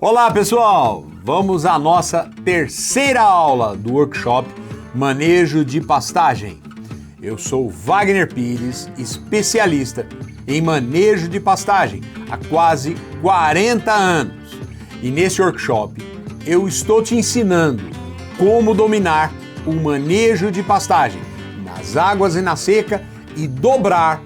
Olá pessoal, vamos à nossa terceira aula do workshop Manejo de Pastagem. Eu sou Wagner Pires, especialista em manejo de pastagem há quase 40 anos. E nesse workshop eu estou te ensinando como dominar o manejo de pastagem nas águas e na seca e dobrar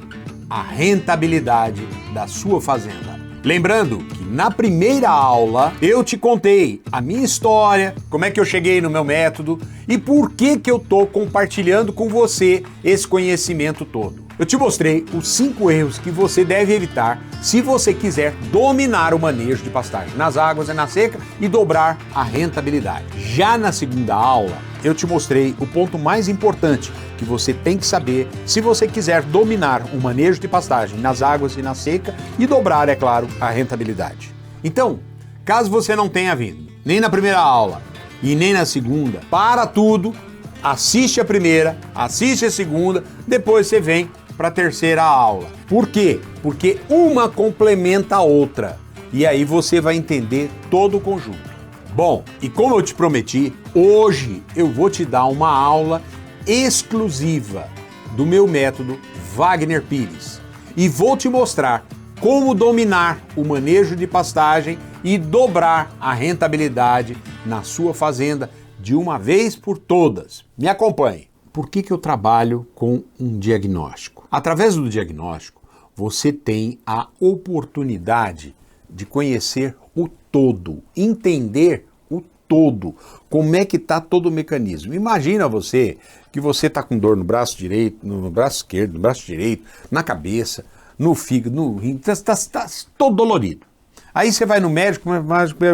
a rentabilidade da sua fazenda. Lembrando que na primeira aula eu te contei a minha história, como é que eu cheguei no meu método e por que eu estou compartilhando com você esse conhecimento todo. Eu te mostrei os 5 erros que você deve evitar se você quiser dominar o manejo de pastagem nas águas e na seca e dobrar a rentabilidade. Já na segunda aula eu te mostrei o ponto mais importante que você tem que saber se você quiser dominar o manejo de pastagem nas águas e na seca e dobrar, é claro, a rentabilidade. Então, caso você não tenha vindo nem na primeira aula e nem na segunda, para tudo, assiste a primeira, assiste a segunda, depois você vem para a terceira aula. Por quê? Porque uma complementa a outra e aí você vai entender todo o conjunto. Bom, e como eu te prometi, hoje eu vou te dar uma aula exclusiva do meu método Wagner Pires e vou te mostrar como dominar o manejo de pastagem e dobrar a rentabilidade na sua fazenda de uma vez por todas. Me acompanhe. Por que eu trabalho com um diagnóstico? Através do diagnóstico, você tem a oportunidade de conhecer o todo, entender o todo, como é que está todo o mecanismo. Imagina você que você está com dor no braço direito, no braço esquerdo, no braço direito, na cabeça, no fígado, no rim, está todo dolorido. Aí você vai no médico,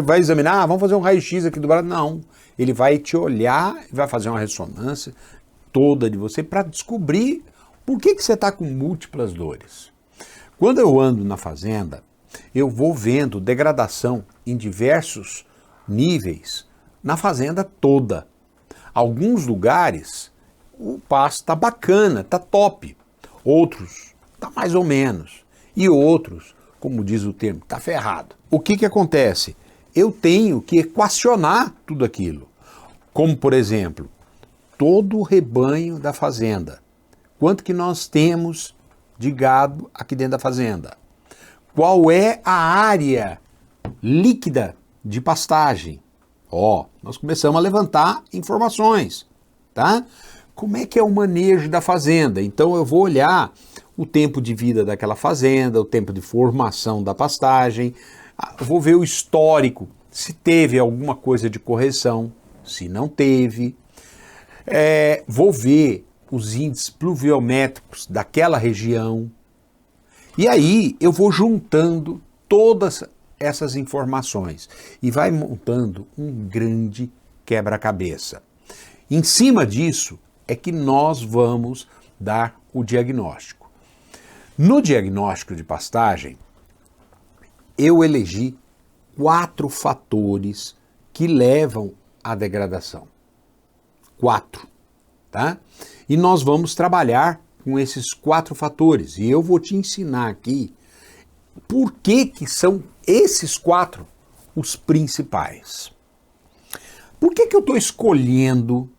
vai examinar, vamos fazer um raio-x aqui do braço. Não, ele vai te olhar, vai fazer uma ressonância toda de você para descobrir por que você está com múltiplas dores. Quando eu ando na fazenda, eu vou vendo degradação em diversos níveis na fazenda toda. Alguns lugares o pasto está bacana, está top. Outros está mais ou menos. E outros, como diz o termo, está ferrado. O que acontece? Eu tenho que equacionar tudo aquilo. Como, por exemplo, todo o rebanho da fazenda. Quanto que nós temos de gado aqui dentro da fazenda? Qual é a área líquida de pastagem? Nós começamos a levantar informações, tá? Como é que é o manejo da fazenda? Então eu vou olhar o tempo de vida daquela fazenda, o tempo de formação da pastagem, vou ver o histórico, se teve alguma coisa de correção, se não teve. Vou ver os índices pluviométricos daquela região. E aí eu vou juntando todas essas informações e vai montando um grande quebra-cabeça. Em cima disso é que nós vamos dar o diagnóstico. No diagnóstico de pastagem, eu elegi 4 fatores que levam à degradação. 4, tá? E nós vamos trabalhar com esses 4 fatores. E eu vou te ensinar aqui por que são esses 4 os principais. Por que eu estou escolhendo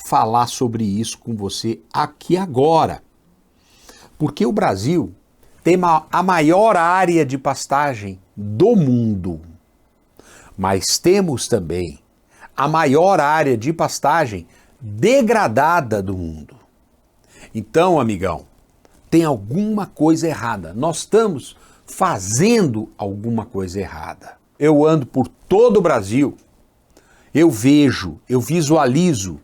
falar sobre isso com você aqui agora? Porque o Brasil tem a maior área de pastagem do mundo. Mas temos também a maior área de pastagem degradada do mundo. Então, amigão, tem alguma coisa errada. Nós estamos fazendo alguma coisa errada. Eu ando por todo o Brasil, eu vejo, eu visualizo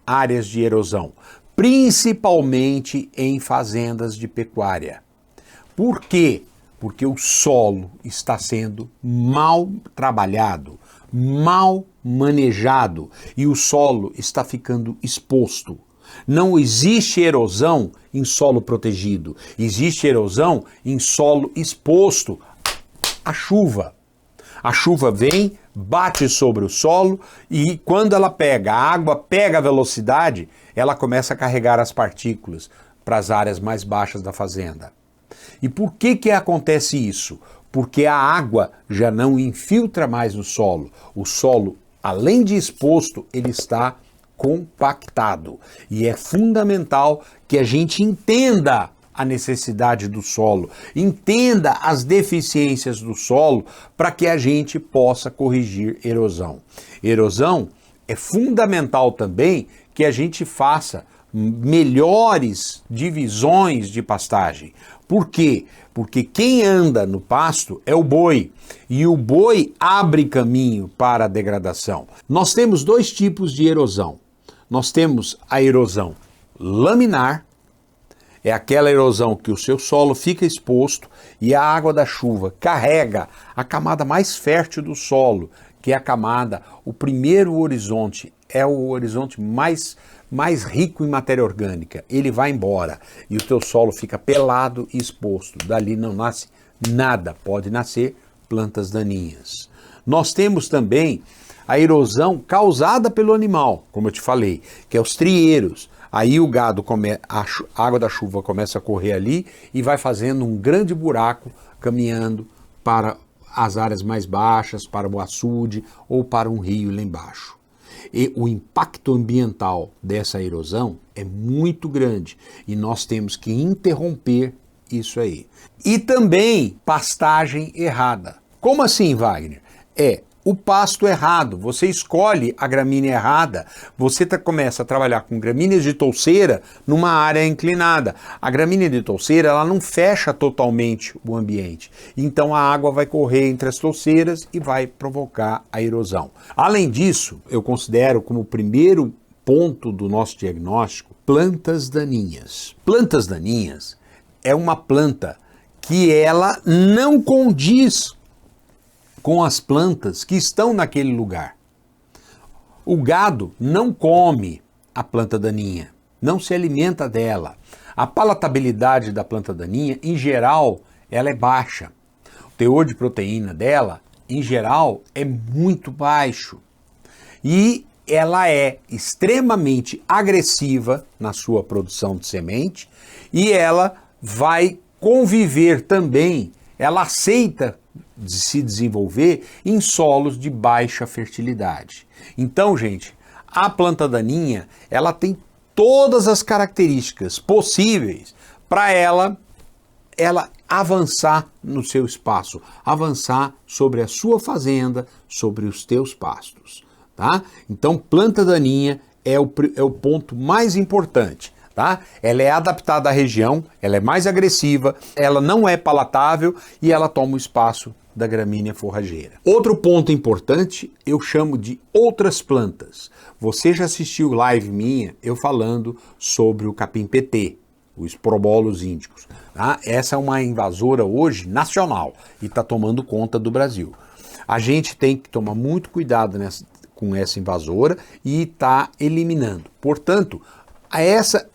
áreas de erosão, principalmente em fazendas de pecuária. Por quê? Porque o solo está sendo mal trabalhado, mal manejado e o solo está ficando exposto. Não existe erosão em solo protegido, existe erosão em solo exposto à chuva. A chuva vem, bate sobre o solo e quando ela pega, a água pega a velocidade, ela começa a carregar as partículas para as áreas mais baixas da fazenda. E por que acontece isso? porque a água já não infiltra mais no solo. O solo, além de exposto, ele está compactado. E é fundamental que a gente entenda a necessidade do solo, entenda as deficiências do solo para que a gente possa corrigir erosão. Erosão é fundamental também que a gente faça melhores divisões de pastagem. Por quê? Porque quem anda no pasto é o boi, e o boi abre caminho para a degradação. Nós temos dois tipos de erosão. Nós temos a erosão laminar, é aquela erosão que o seu solo fica exposto e a água da chuva carrega a camada mais fértil do solo, que é a camada, o primeiro horizonte, é o horizonte mais rico em matéria orgânica. Ele vai embora e o teu solo fica pelado e exposto. Dali não nasce nada, pode nascer plantas daninhas. Nós temos também a erosão causada pelo animal, como eu te falei, que é os trieiros. Aí o gado, a água da chuva começa a correr ali e vai fazendo um grande buraco caminhando para as áreas mais baixas, para o açude ou para um rio lá embaixo. E o impacto ambiental dessa erosão é muito grande e nós temos que interromper isso aí. E também pastagem errada. Como assim, Wagner? O pasto errado, você escolhe a gramínea errada, você começa a trabalhar com gramíneas de touceira numa área inclinada. A gramínea de touceira, ela não fecha totalmente o ambiente, então a água vai correr entre as touceiras e vai provocar a erosão. Além disso, eu considero como primeiro ponto do nosso diagnóstico, plantas daninhas. Plantas daninhas é uma planta que ela não condiz com as plantas que estão naquele lugar. O gado não come a planta daninha, não se alimenta dela. A palatabilidade da planta daninha, em geral, ela é baixa. O teor de proteína dela, em geral, é muito baixo. E ela é extremamente agressiva na sua produção de semente e ela vai conviver também, ela aceita de se desenvolver em solos de baixa fertilidade. Então, gente, a planta daninha, ela tem todas as características possíveis para ela avançar no seu espaço, avançar sobre a sua fazenda, sobre os teus pastos, tá? Então, planta daninha é o ponto mais importante. Tá? Ela é adaptada à região, ela é mais agressiva, ela não é palatável e ela toma o espaço da gramínea forrageira. Outro ponto importante eu chamo de outras plantas. Você já assistiu live minha eu falando sobre o capim-PT, os probolos índicos. Tá? Essa é uma invasora hoje nacional e está tomando conta do Brasil. A gente tem que tomar muito cuidado com essa invasora e está eliminando. Portanto,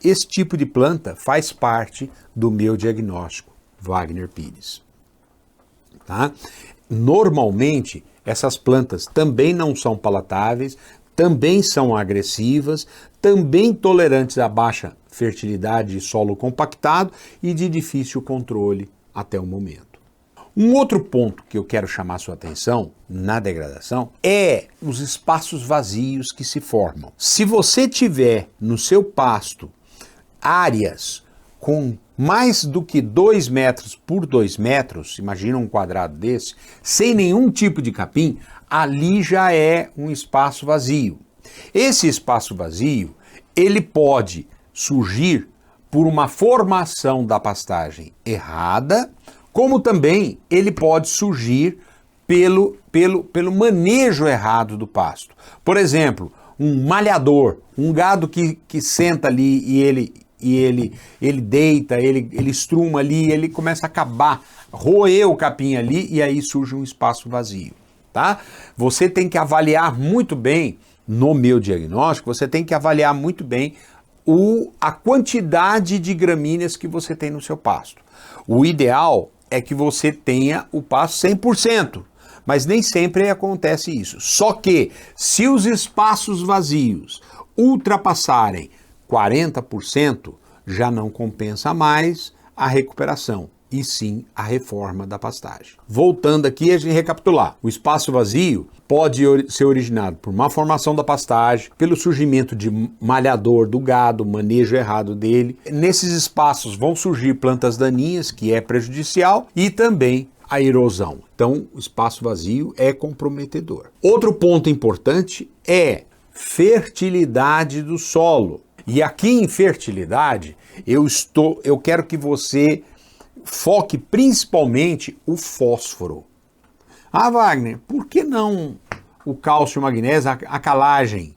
esse tipo de planta faz parte do meu diagnóstico, Wagner Pires. Tá? Normalmente, essas plantas também não são palatáveis, também são agressivas, também tolerantes à baixa fertilidade de solo compactado e de difícil controle até o momento. Um outro ponto que eu quero chamar sua atenção na degradação é os espaços vazios que se formam. Se você tiver no seu pasto áreas com mais do que 2 metros por 2 metros, imagina um quadrado desse, sem nenhum tipo de capim, ali já é um espaço vazio. Esse espaço vazio, ele pode surgir por uma formação da pastagem errada, como também ele pode surgir pelo manejo errado do pasto. Por exemplo, um malhador, um gado que senta ali e ele deita, ele estruma ali, ele começa a acabar, roer o capim ali e aí surge um espaço vazio, tá? Você tem que avaliar muito bem, no meu diagnóstico, você tem que avaliar muito bem a quantidade de gramíneas que você tem no seu pasto. O ideal é que você tenha o pasto 100%, mas nem sempre acontece isso. Só que, se os espaços vazios ultrapassarem 40%, já não compensa mais a recuperação. e sim a reforma da pastagem. Voltando aqui, a gente recapitular. O espaço vazio pode ser originado por má formação da pastagem, pelo surgimento de malhador do gado, manejo errado dele. Nesses espaços vão surgir plantas daninhas, que é prejudicial, e também a erosão. Então, o espaço vazio é comprometedor. Outro ponto importante é fertilidade do solo. E aqui em fertilidade, eu quero que você foque principalmente o fósforo. Ah, Wagner, por que não o cálcio, o magnésio, a calagem?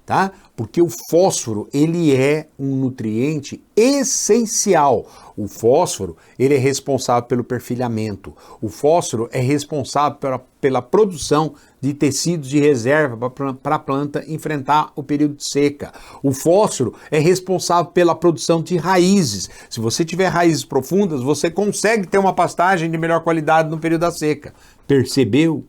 Tá? Porque o fósforo, ele é um nutriente essencial. O fósforo, ele é responsável pelo perfilhamento. O fósforo é responsável pela produção de tecidos de reserva para a planta enfrentar o período de seca. O fósforo é responsável pela produção de raízes. Se você tiver raízes profundas, você consegue ter uma pastagem de melhor qualidade no período da seca. Percebeu?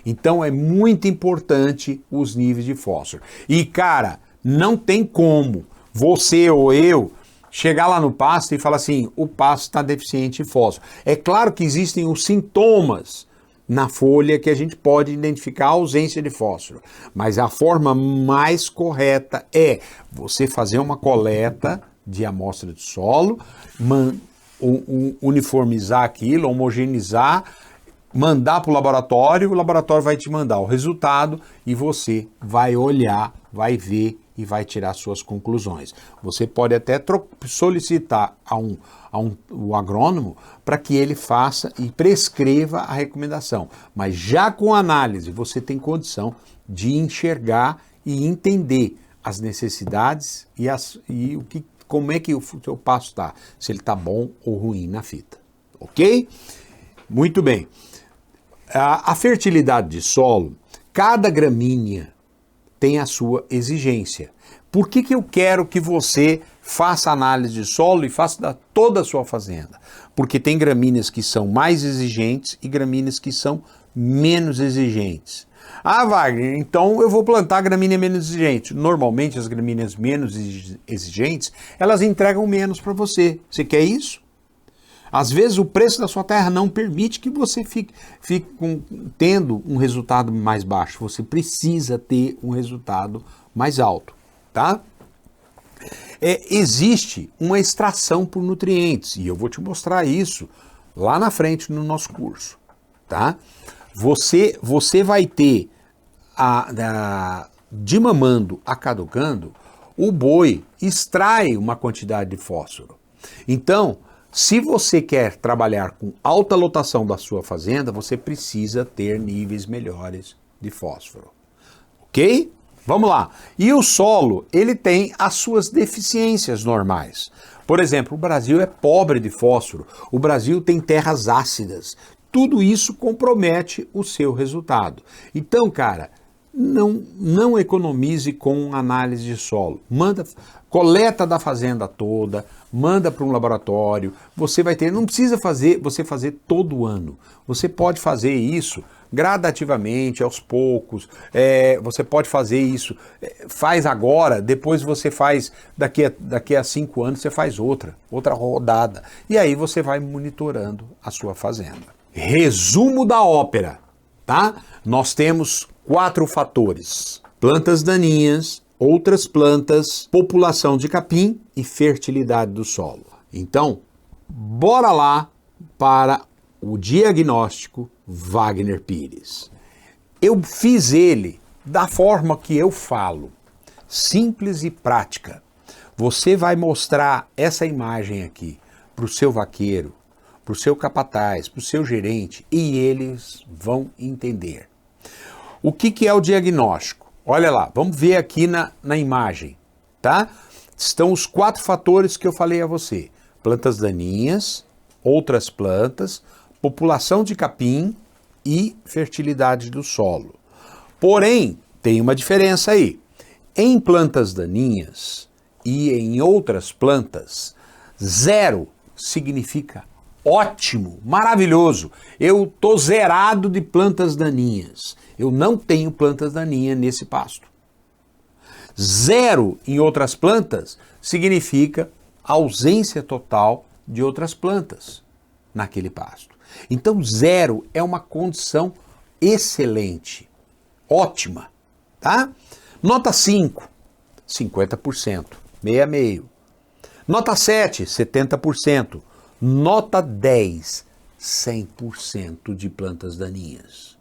Então é muito importante os níveis de fósforo. E cara, não tem como você ou eu chegar lá no pasto e falar assim, o pasto está deficiente em fósforo. É claro que existem os sintomas na folha que a gente pode identificar a ausência de fósforo, mas a forma mais correta é você fazer uma coleta de amostra de solo, uniformizar aquilo, homogeneizar, mandar para o laboratório vai te mandar o resultado e você vai olhar, vai ver e vai tirar suas conclusões. Você pode até solicitar o agrônomo para que ele faça e prescreva a recomendação, mas já com análise você tem condição de enxergar e entender as necessidades como é que o seu pasto está, se ele está bom ou ruim na fita, ok? Muito bem. A fertilidade de solo, cada gramínea tem a sua exigência. Por que eu quero que você faça análise de solo e faça toda a sua fazenda? Porque tem gramíneas que são mais exigentes e gramíneas que são menos exigentes. Ah, Wagner, então eu vou plantar gramínea menos exigente. Normalmente as gramíneas menos exigentes, elas entregam menos para você. Você quer isso? Às vezes o preço da sua terra não permite que você fique tendo um resultado mais baixo. Você precisa ter um resultado mais alto, tá? Existe uma extração por nutrientes e eu vou te mostrar isso lá na frente no nosso curso, tá? Você vai ter de mamando a caducando, o boi extrai uma quantidade de fósforo. Então, se você quer trabalhar com alta lotação da sua fazenda, você precisa ter níveis melhores de fósforo. Ok? Vamos lá. E o solo, ele tem as suas deficiências normais. Por exemplo, o Brasil é pobre de fósforo. O Brasil tem terras ácidas. Tudo isso compromete o seu resultado. Então, cara, não economize com análise de solo. Coleta da fazenda toda, manda para um laboratório. Você vai ter, não precisa você fazer todo ano. Você pode fazer isso gradativamente, aos poucos. Você pode fazer isso, faz agora, depois você faz, daqui a 5 anos você faz outra rodada. E aí você vai monitorando a sua fazenda. Resumo da ópera, tá? Nós temos 4 fatores: plantas daninhas, outras plantas, população de capim e fertilidade do solo. Então, bora lá para o diagnóstico Wagner Pires. Eu fiz ele da forma que eu falo, simples e prática. Você vai mostrar essa imagem aqui para o seu vaqueiro, para o seu capataz, para o seu gerente e eles vão entender. O que é o diagnóstico? Olha lá, vamos ver aqui na imagem, tá? Estão os 4 fatores que eu falei a você: plantas daninhas, outras plantas, população de capim e fertilidade do solo. Porém, tem uma diferença aí. Em plantas daninhas e em outras plantas, 0 significa ótimo, maravilhoso. Eu tô zerado de plantas daninhas. Eu não tenho plantas daninhas nesse pasto. 0 em outras plantas significa ausência total de outras plantas. naquele pasto. Então 0 é uma condição excelente, ótima, tá? Nota 5, 50%, meio a meio. Nota 7, 70%. Nota 10, 100% de plantas daninhas.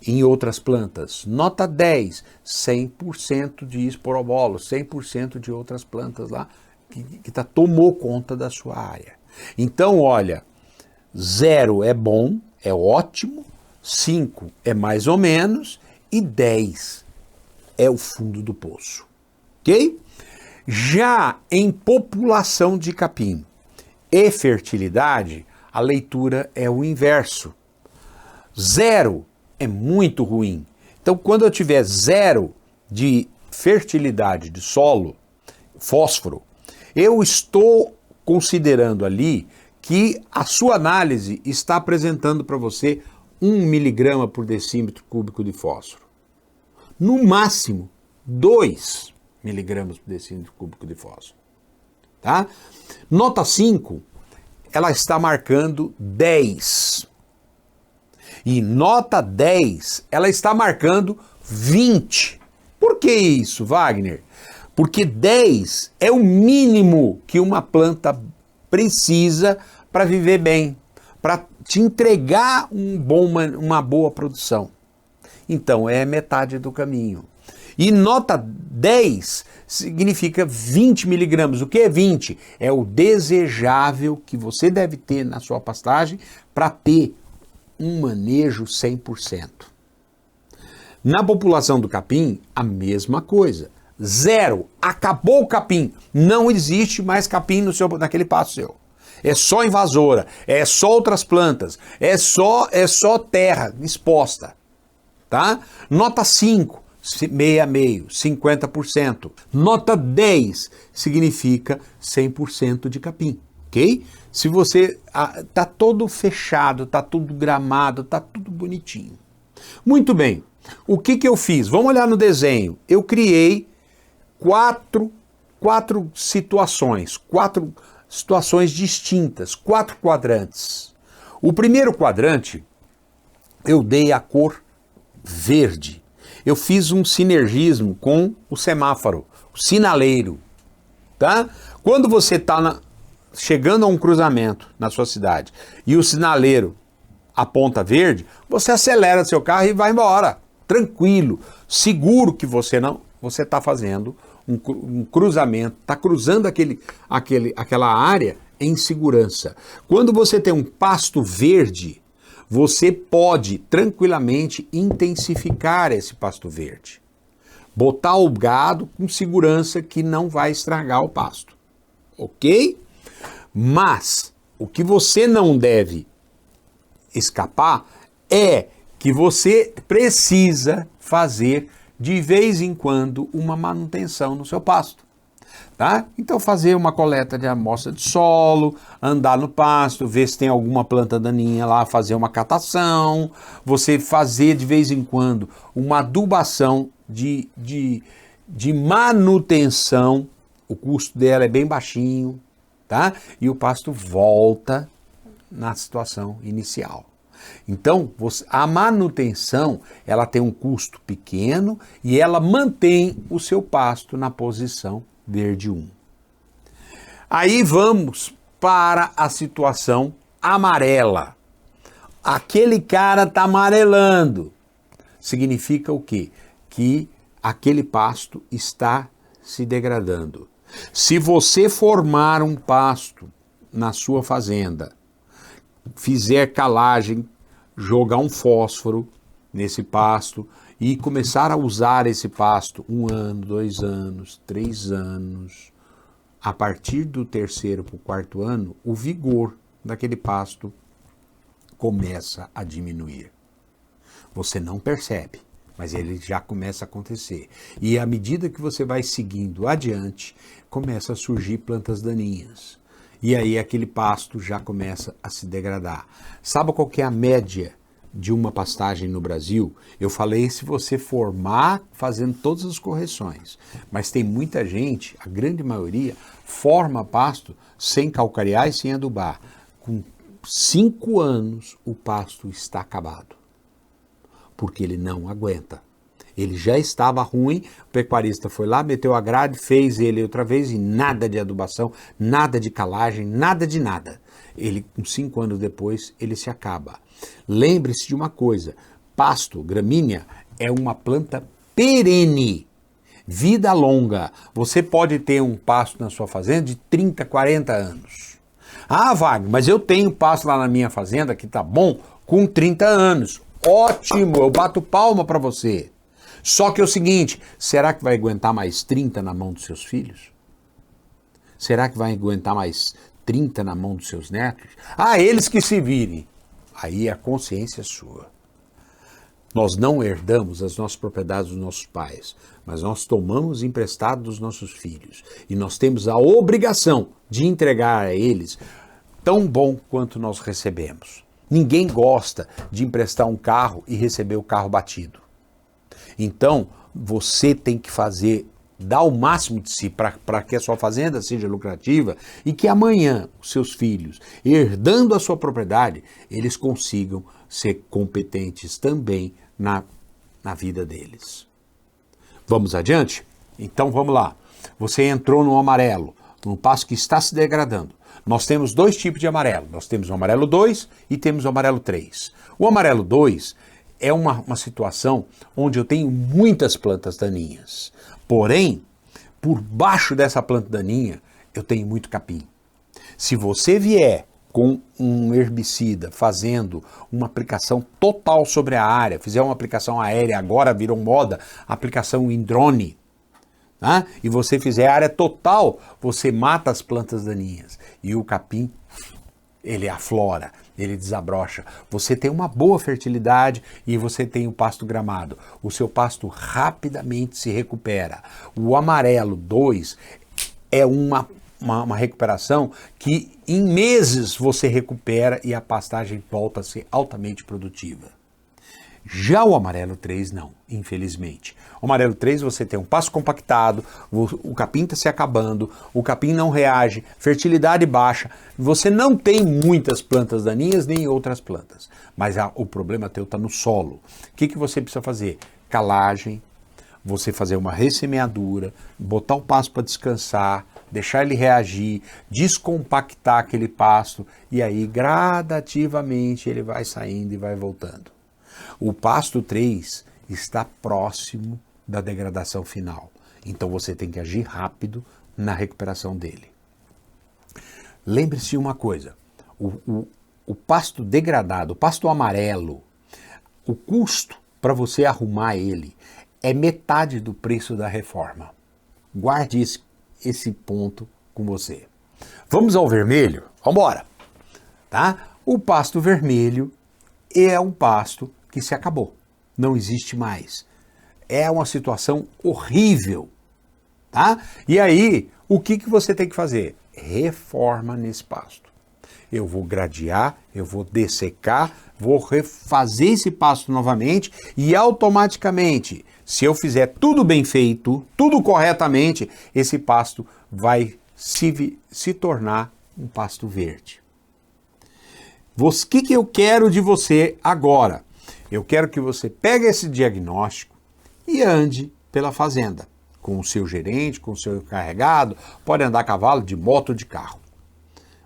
Em outras plantas, nota 10, 100% de esporobolo, 100% de outras plantas lá que tomou conta da sua área. Então, olha, 0 é bom, é ótimo, 5 é mais ou menos e 10 é o fundo do poço, ok? Já em população de capim e fertilidade, a leitura é o inverso. 0 é muito ruim. Então, quando eu tiver 0 de fertilidade de solo, fósforo, eu estou considerando ali que a sua análise está apresentando para você 1 miligrama por decímetro cúbico de fósforo. No máximo, 2 miligramas por decímetro cúbico de fósforo. Tá? Nota 5, ela está marcando 10. E nota 10, ela está marcando 20. Por que isso, Wagner? Porque 10 é o mínimo que uma planta precisa para viver bem, para te entregar uma boa produção. Então é metade do caminho. E nota 10 significa 20 miligramas. O que é 20? É o desejável que você deve ter na sua pastagem para ter um manejo 100%. Na população do capim, a mesma coisa. 0, acabou o capim, não existe mais capim naquele pasto seu. É só invasora, é só outras plantas, é só terra exposta. Tá? Nota 5, meio a meio, 50%. Nota 10 significa 100% de capim, ok? Se você tá todo fechado, tá tudo gramado, tá tudo bonitinho. Muito bem, o que eu fiz? Vamos olhar no desenho. Eu criei quatro situações distintas, 4 quadrantes. O primeiro quadrante, eu dei a cor verde. Eu fiz um sinergismo com o semáforo, o sinaleiro, tá? Quando você está chegando a um cruzamento na sua cidade e o sinaleiro aponta verde, você acelera seu carro e vai embora, tranquilo, seguro que você está fazendo um cruzamento, está cruzando aquela área em segurança. Quando você tem um pasto verde, você pode tranquilamente intensificar esse pasto verde. Botar o gado com segurança que não vai estragar o pasto. Ok? Mas o que você não deve escapar é que você precisa fazer de vez em quando uma manutenção no seu pasto. Tá? Então fazer uma coleta de amostra de solo, andar no pasto, ver se tem alguma planta daninha lá, fazer uma catação, você fazer de vez em quando uma adubação de manutenção, o custo dela é bem baixinho, tá? E o pasto volta na situação inicial. Então, a manutenção, ela tem um custo pequeno e ela mantém o seu pasto na posição verde 1. Aí vamos para a situação amarela. Aquele cara está amarelando. Significa o quê? Que aquele pasto está se degradando. Se você formar um pasto na sua fazenda, fizer calagem, jogar um fósforo nesse pasto e começar a usar esse pasto 1 ano, 2 anos, 3 anos, a partir do 3º para o 4º ano, o vigor daquele pasto começa a diminuir. Você não percebe, mas ele já começa a acontecer. E à medida que você vai seguindo adiante, começa a surgir plantas daninhas. E aí aquele pasto já começa a se degradar. Sabe qual que é a média de uma pastagem no Brasil? Eu falei se você formar fazendo todas as correções, mas tem muita gente, a grande maioria, forma pasto sem calcarear e sem adubar, com 5 anos o pasto está acabado, porque ele não aguenta. Ele já estava ruim, o pecuarista foi lá, meteu a grade, fez ele outra vez e nada de adubação, nada de calagem, nada de nada. Ele, com 5 anos depois, ele se acaba. Lembre-se de uma coisa, pasto, gramínea, é uma planta perene, vida longa. Você pode ter um pasto na sua fazenda de 30, 40 anos. Ah, Wagner, mas eu tenho pasto lá na minha fazenda que tá bom com 30 anos. Ótimo, eu bato palma para você. Só que é o seguinte, será que vai aguentar mais 30 na mão dos seus filhos? Será que vai aguentar mais 30 na mão dos seus netos? Ah, eles que se virem. Aí a consciência é sua. Nós não herdamos as nossas propriedades dos nossos pais, mas nós tomamos emprestado dos nossos filhos. E nós temos a obrigação de entregar a eles tão bom quanto nós recebemos. Ninguém gosta de emprestar um carro e receber o carro batido. Então, você tem que dar o máximo de si para que a sua fazenda seja lucrativa e que amanhã os seus filhos, herdando a sua propriedade, eles consigam ser competentes também na vida deles. Vamos adiante? Então vamos lá. Você entrou no amarelo, num pasto que está se degradando. Nós temos 2 tipos de amarelo. Nós temos o amarelo 2 e temos o amarelo 3. O amarelo 2 é uma situação onde eu tenho muitas plantas daninhas. Porém, por baixo dessa planta daninha, eu tenho muito capim. Se você vier com um herbicida fazendo uma aplicação total sobre a área, fizer uma aplicação aérea, agora virou moda, aplicação em drone, tá? E você fizer área total, você mata as plantas daninhas. E o capim, ele aflora, ele desabrocha. Você tem uma boa fertilidade e você tem o pasto gramado. O seu pasto rapidamente se recupera. O amarelo 2 é uma recuperação que em meses você recupera e a pastagem volta a ser altamente produtiva. Já o amarelo 3 não, infelizmente. O amarelo 3 você tem um pasto compactado, o capim está se acabando, o capim não reage, fertilidade baixa, você não tem muitas plantas daninhas nem outras plantas, mas o problema teu está no solo. O que você precisa fazer? Calagem, você fazer uma ressemeadura, botar o pasto para descansar, deixar ele reagir, descompactar aquele pasto e aí gradativamente ele vai saindo e vai voltando. O pasto 3 está próximo da degradação final, então você tem que agir rápido na recuperação dele. Lembre-se de uma coisa, o pasto degradado, o pasto amarelo, o custo para você arrumar ele é metade do preço da reforma. Guarde esse ponto com você. Vamos ao vermelho? Vamos embora! Tá? O pasto vermelho é um pasto que se acabou, não existe mais. É uma situação horrível, tá? E aí, o que você tem que fazer? Reforma nesse pasto. Eu vou gradear, eu vou dessecar, vou refazer esse pasto novamente e automaticamente, se eu fizer tudo bem feito, tudo corretamente, esse pasto vai se tornar um pasto verde. O que eu quero de você agora? Eu quero que você pegue esse diagnóstico e ande pela fazenda, com o seu gerente, com o seu encarregado, pode andar a cavalo, de moto ou de carro,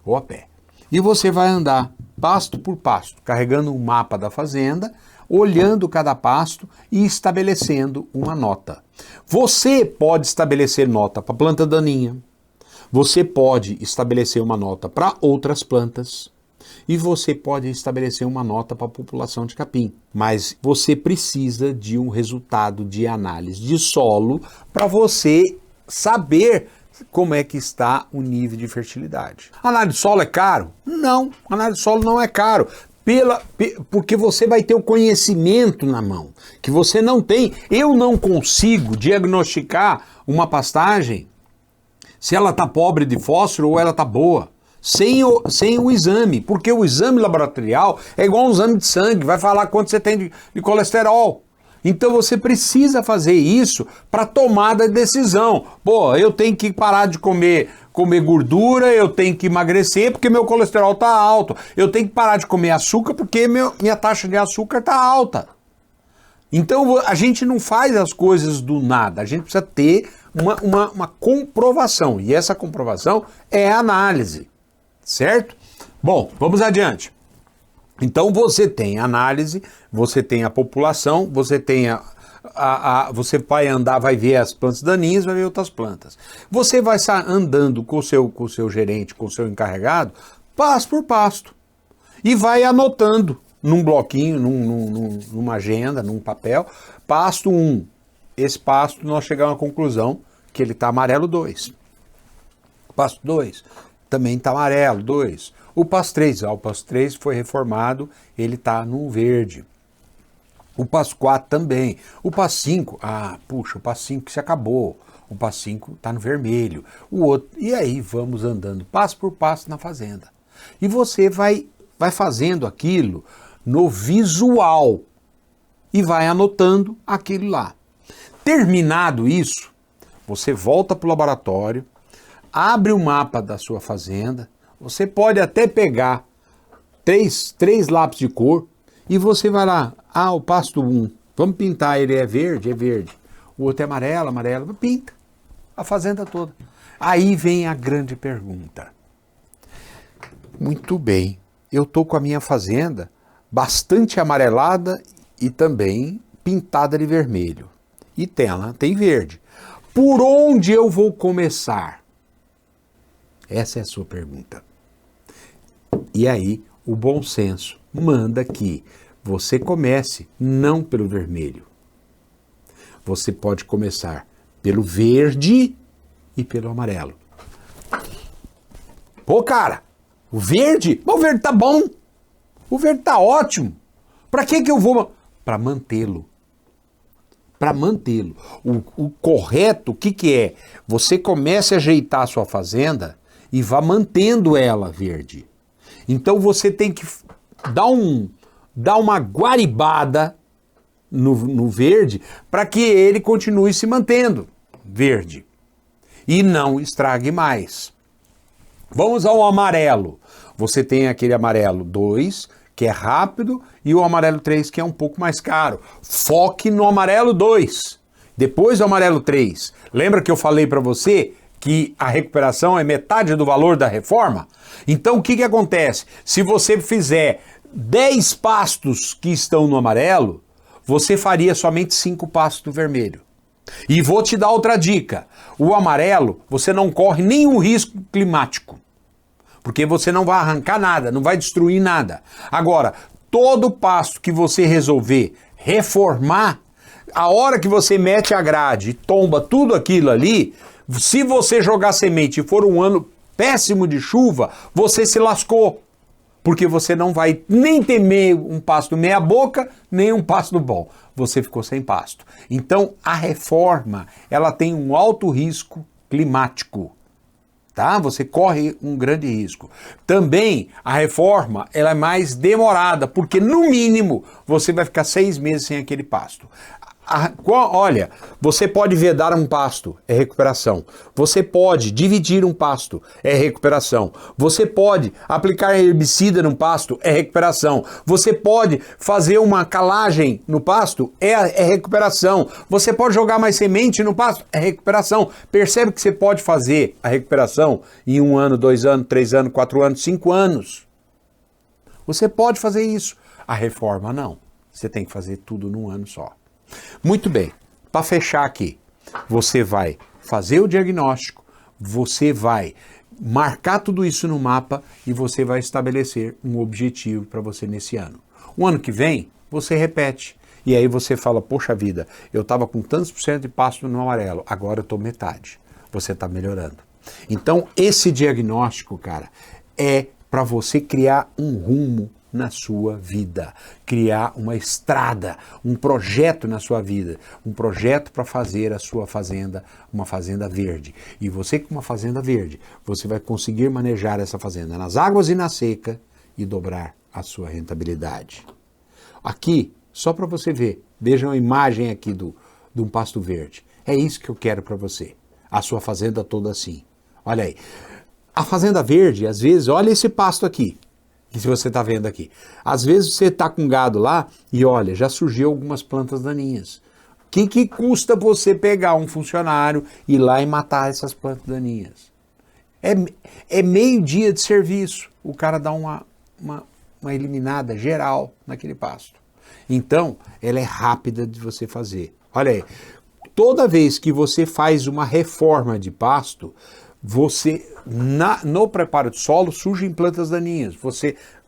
ou a pé. E você vai andar pasto por pasto, carregando um mapa da fazenda, olhando cada pasto e estabelecendo uma nota. Você pode estabelecer nota para planta daninha, você pode estabelecer uma nota para outras plantas, e você pode estabelecer uma nota para a população de capim. Mas você precisa de um resultado de análise de solo para você saber como é que está o nível de fertilidade. Análise de solo é caro? Não, análise de solo não é caro. Porque você vai ter o conhecimento na mão, que você não tem. Eu não consigo diagnosticar uma pastagem se ela está pobre de fósforo ou ela está boa. Sem o exame, porque o exame laboratorial é igual um exame de sangue, vai falar quanto você tem de colesterol. Então você precisa fazer isso para tomada de decisão. Pô, eu tenho que parar de comer gordura, eu tenho que emagrecer porque meu colesterol está alto. Eu tenho que parar de comer açúcar porque minha taxa de açúcar está alta. Então a gente não faz as coisas do nada, a gente precisa ter uma comprovação. E essa comprovação é a análise, certo? Bom, vamos adiante. Então você tem análise, você tem a população, você tem você vai andar, vai ver as plantas daninhas, vai ver outras plantas. Você vai estar andando com o seu gerente, com o seu encarregado, passo por passo. E vai anotando num bloquinho, numa agenda, num papel, pasto 1. Esse pasto nós chegamos à conclusão que ele está amarelo 2. Pasto 2 também está amarelo 2. O passo 3, o passo 3 foi reformado, ele está no verde. O passo 4 também. O passo 5, o passo 5 se acabou. O passo 5 está no vermelho. O outro, e aí vamos andando passo por passo na fazenda. E você vai fazendo aquilo no visual e vai anotando aquilo lá. Terminado isso, você volta para o laboratório, abre o mapa da sua fazenda. Você pode até pegar três lápis de cor e você vai lá, o pasto 1, vamos pintar, ele é verde, o outro é amarelo, pinta a fazenda toda. Aí vem a grande pergunta. Muito bem, eu estou com a minha fazenda bastante amarelada e também pintada de vermelho. E tem verde. Por onde eu vou começar? Essa é a sua pergunta. E aí, o bom senso manda que você comece não pelo vermelho. Você pode começar pelo verde e pelo amarelo. Pô, cara, o verde tá bom. O verde tá ótimo. Para que eu vou? Para mantê-lo. Para mantê-lo. O correto, o que é? Você comece a ajeitar a sua fazenda e vá mantendo ela verde. Então você tem que dar uma guaribada no verde para que ele continue se mantendo verde e não estrague mais. Vamos ao amarelo. Você tem aquele amarelo 2, que é rápido, e o amarelo 3, que é um pouco mais caro. Foque no amarelo 2, depois do amarelo 3. Lembra que eu falei para você que a recuperação é metade do valor da reforma? Então o que acontece? Se você fizer 10 pastos que estão no amarelo, você faria somente 5 pastos do vermelho. E vou te dar outra dica. O amarelo, você não corre nenhum risco climático, porque você não vai arrancar nada, não vai destruir nada. Agora, todo pasto que você resolver reformar, a hora que você mete a grade e tomba tudo aquilo ali, se você jogar semente e for um ano péssimo de chuva, você se lascou. Porque você não vai nem ter um pasto meia boca, nem um pasto bom. Você ficou sem pasto. Então, a reforma, ela tem um alto risco climático. Tá? Você corre um grande risco. Também, a reforma, ela é mais demorada, porque no mínimo, você vai ficar 6 meses sem aquele pasto. Olha, você pode vedar um pasto, é recuperação. Você pode dividir um pasto, é recuperação. Você pode aplicar herbicida num pasto, é recuperação. Você pode fazer uma calagem no pasto, é recuperação. Você pode jogar mais semente no pasto, é recuperação. Percebe que você pode fazer a recuperação em 1 ano, 2 anos, 3 anos, 4 anos, 5 anos. Você pode fazer isso. A reforma não. Você tem que fazer tudo num ano só. Muito bem, para fechar aqui, você vai fazer o diagnóstico, você vai marcar tudo isso no mapa e você vai estabelecer um objetivo para você nesse ano. O ano que vem, você repete. E aí você fala, poxa vida, eu estava com tantos por cento de pasto no amarelo, agora eu estou metade. Você está melhorando. Então, esse diagnóstico, cara, é para você criar um rumo na sua vida, criar uma estrada, um projeto na sua vida, um projeto para fazer a sua fazenda uma fazenda verde. E você com uma fazenda verde, você vai conseguir manejar essa fazenda nas águas e na seca e dobrar a sua rentabilidade. Aqui, só para você ver Vejam a imagem aqui de um pasto verde. É isso que eu quero para você. A sua fazenda toda assim. Olha aí. A fazenda verde, às vezes, olha esse pasto aqui, que você está vendo aqui. Às vezes você está com gado lá e olha, já surgiu algumas plantas daninhas. O que custa você pegar um funcionário, ir lá e matar essas plantas daninhas? É meio dia de serviço. O cara dá uma eliminada geral naquele pasto. Então, ela é rápida de você fazer. Olha aí, toda vez que você faz uma reforma de pasto, no preparo de solo surgem plantas daninhas.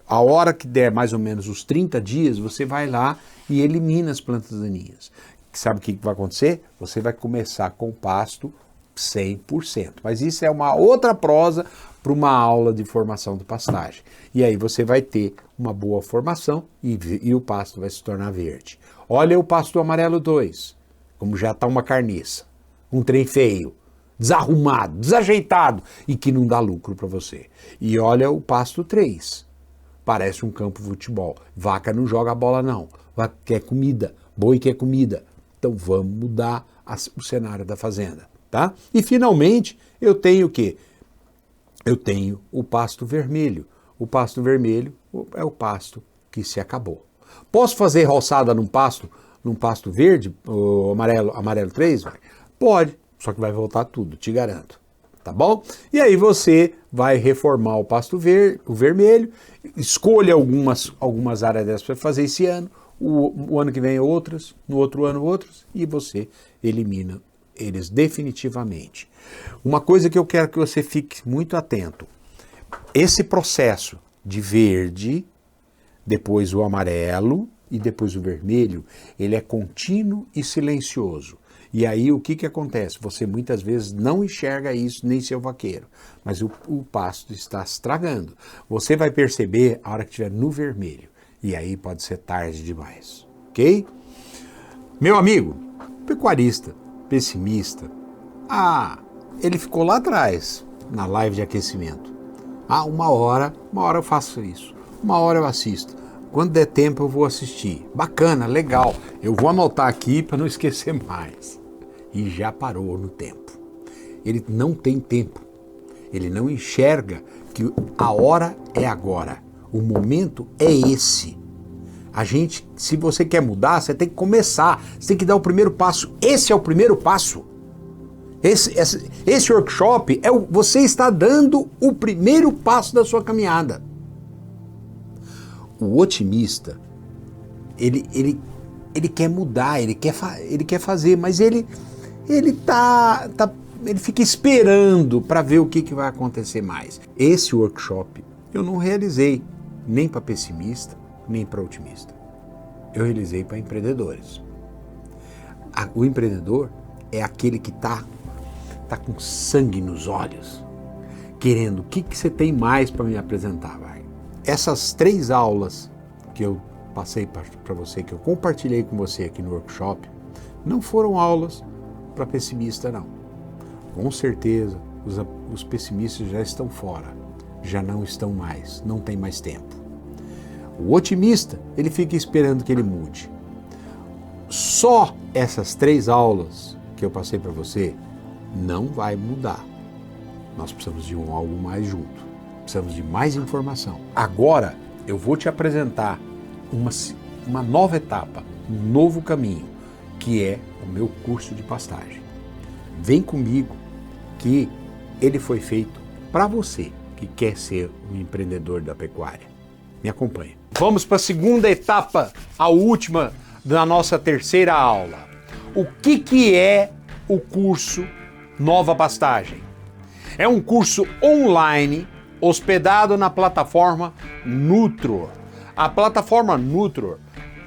A hora que der mais ou menos os 30 dias, você vai lá e elimina as plantas daninhas. Sabe o que vai acontecer? Você vai começar com pasto 100%. Mas isso é uma outra prosa para uma aula de formação de pastagem. E aí você vai ter uma boa formação e o pasto vai se tornar verde. Olha o pasto amarelo 2, como já está uma carniça. Um trem feio, desarrumado, desajeitado e que não dá lucro para você. E olha o pasto 3, parece um campo de futebol. Vaca não joga a bola não, vaca quer comida, boi quer comida. Então vamos mudar o cenário da fazenda, tá? E finalmente eu tenho o quê? Eu tenho o pasto vermelho. O pasto vermelho é o pasto que se acabou. Posso fazer roçada num pasto verde, o amarelo 3? Pode, só que vai voltar tudo, te garanto. Tá bom? E aí você vai reformar o pasto o vermelho, escolha algumas áreas dessas para fazer esse ano, o ano que vem outras, no outro ano outras, e você elimina eles definitivamente. Uma coisa que eu quero que você fique muito atento, esse processo de verde, depois o amarelo e depois o vermelho, ele é contínuo e silencioso. E aí o que acontece? Você muitas vezes não enxerga isso, nem seu vaqueiro, mas o pasto está estragando. Você vai perceber a hora que estiver no vermelho, e aí pode ser tarde demais, ok? Meu amigo, pecuarista, pessimista, ele ficou lá atrás, na live de aquecimento. Uma hora eu faço isso, uma hora eu assisto. Quando der tempo eu vou assistir. Bacana, legal. Eu vou anotar aqui para não esquecer mais. E já parou no tempo. Ele não tem tempo. Ele não enxerga que a hora é agora. O momento é esse. Se você quer mudar, você tem que começar. Você tem que dar o primeiro passo. Esse é o primeiro passo. Esse workshop, você está dando o primeiro passo da sua caminhada. O otimista, ele quer mudar, ele quer fazer, mas ele fica esperando para ver o que vai acontecer mais. Esse workshop eu não realizei nem para pessimista, nem para otimista. Eu realizei para empreendedores. O empreendedor é aquele que está com sangue nos olhos, querendo, o que você tem mais para me apresentar, vai? Essas 3 aulas que eu passei para você, que eu compartilhei com você aqui no workshop, não foram aulas para pessimista, não. Com certeza, os pessimistas já estão fora, já não estão mais, não tem mais tempo. O otimista, ele fica esperando que ele mude. Só essas 3 aulas que eu passei para você não vai mudar. Nós precisamos de algo mais junto. Precisamos de mais informação. Agora eu vou te apresentar uma nova etapa, um novo caminho, que é o meu curso de pastagem. Vem comigo, que ele foi feito para você que quer ser um empreendedor da pecuária. Me acompanhe. Vamos para a segunda etapa, a última da nossa terceira aula. O que é o curso Nova Pastagem? É um curso online hospedado na plataforma Nutror. A plataforma Nutror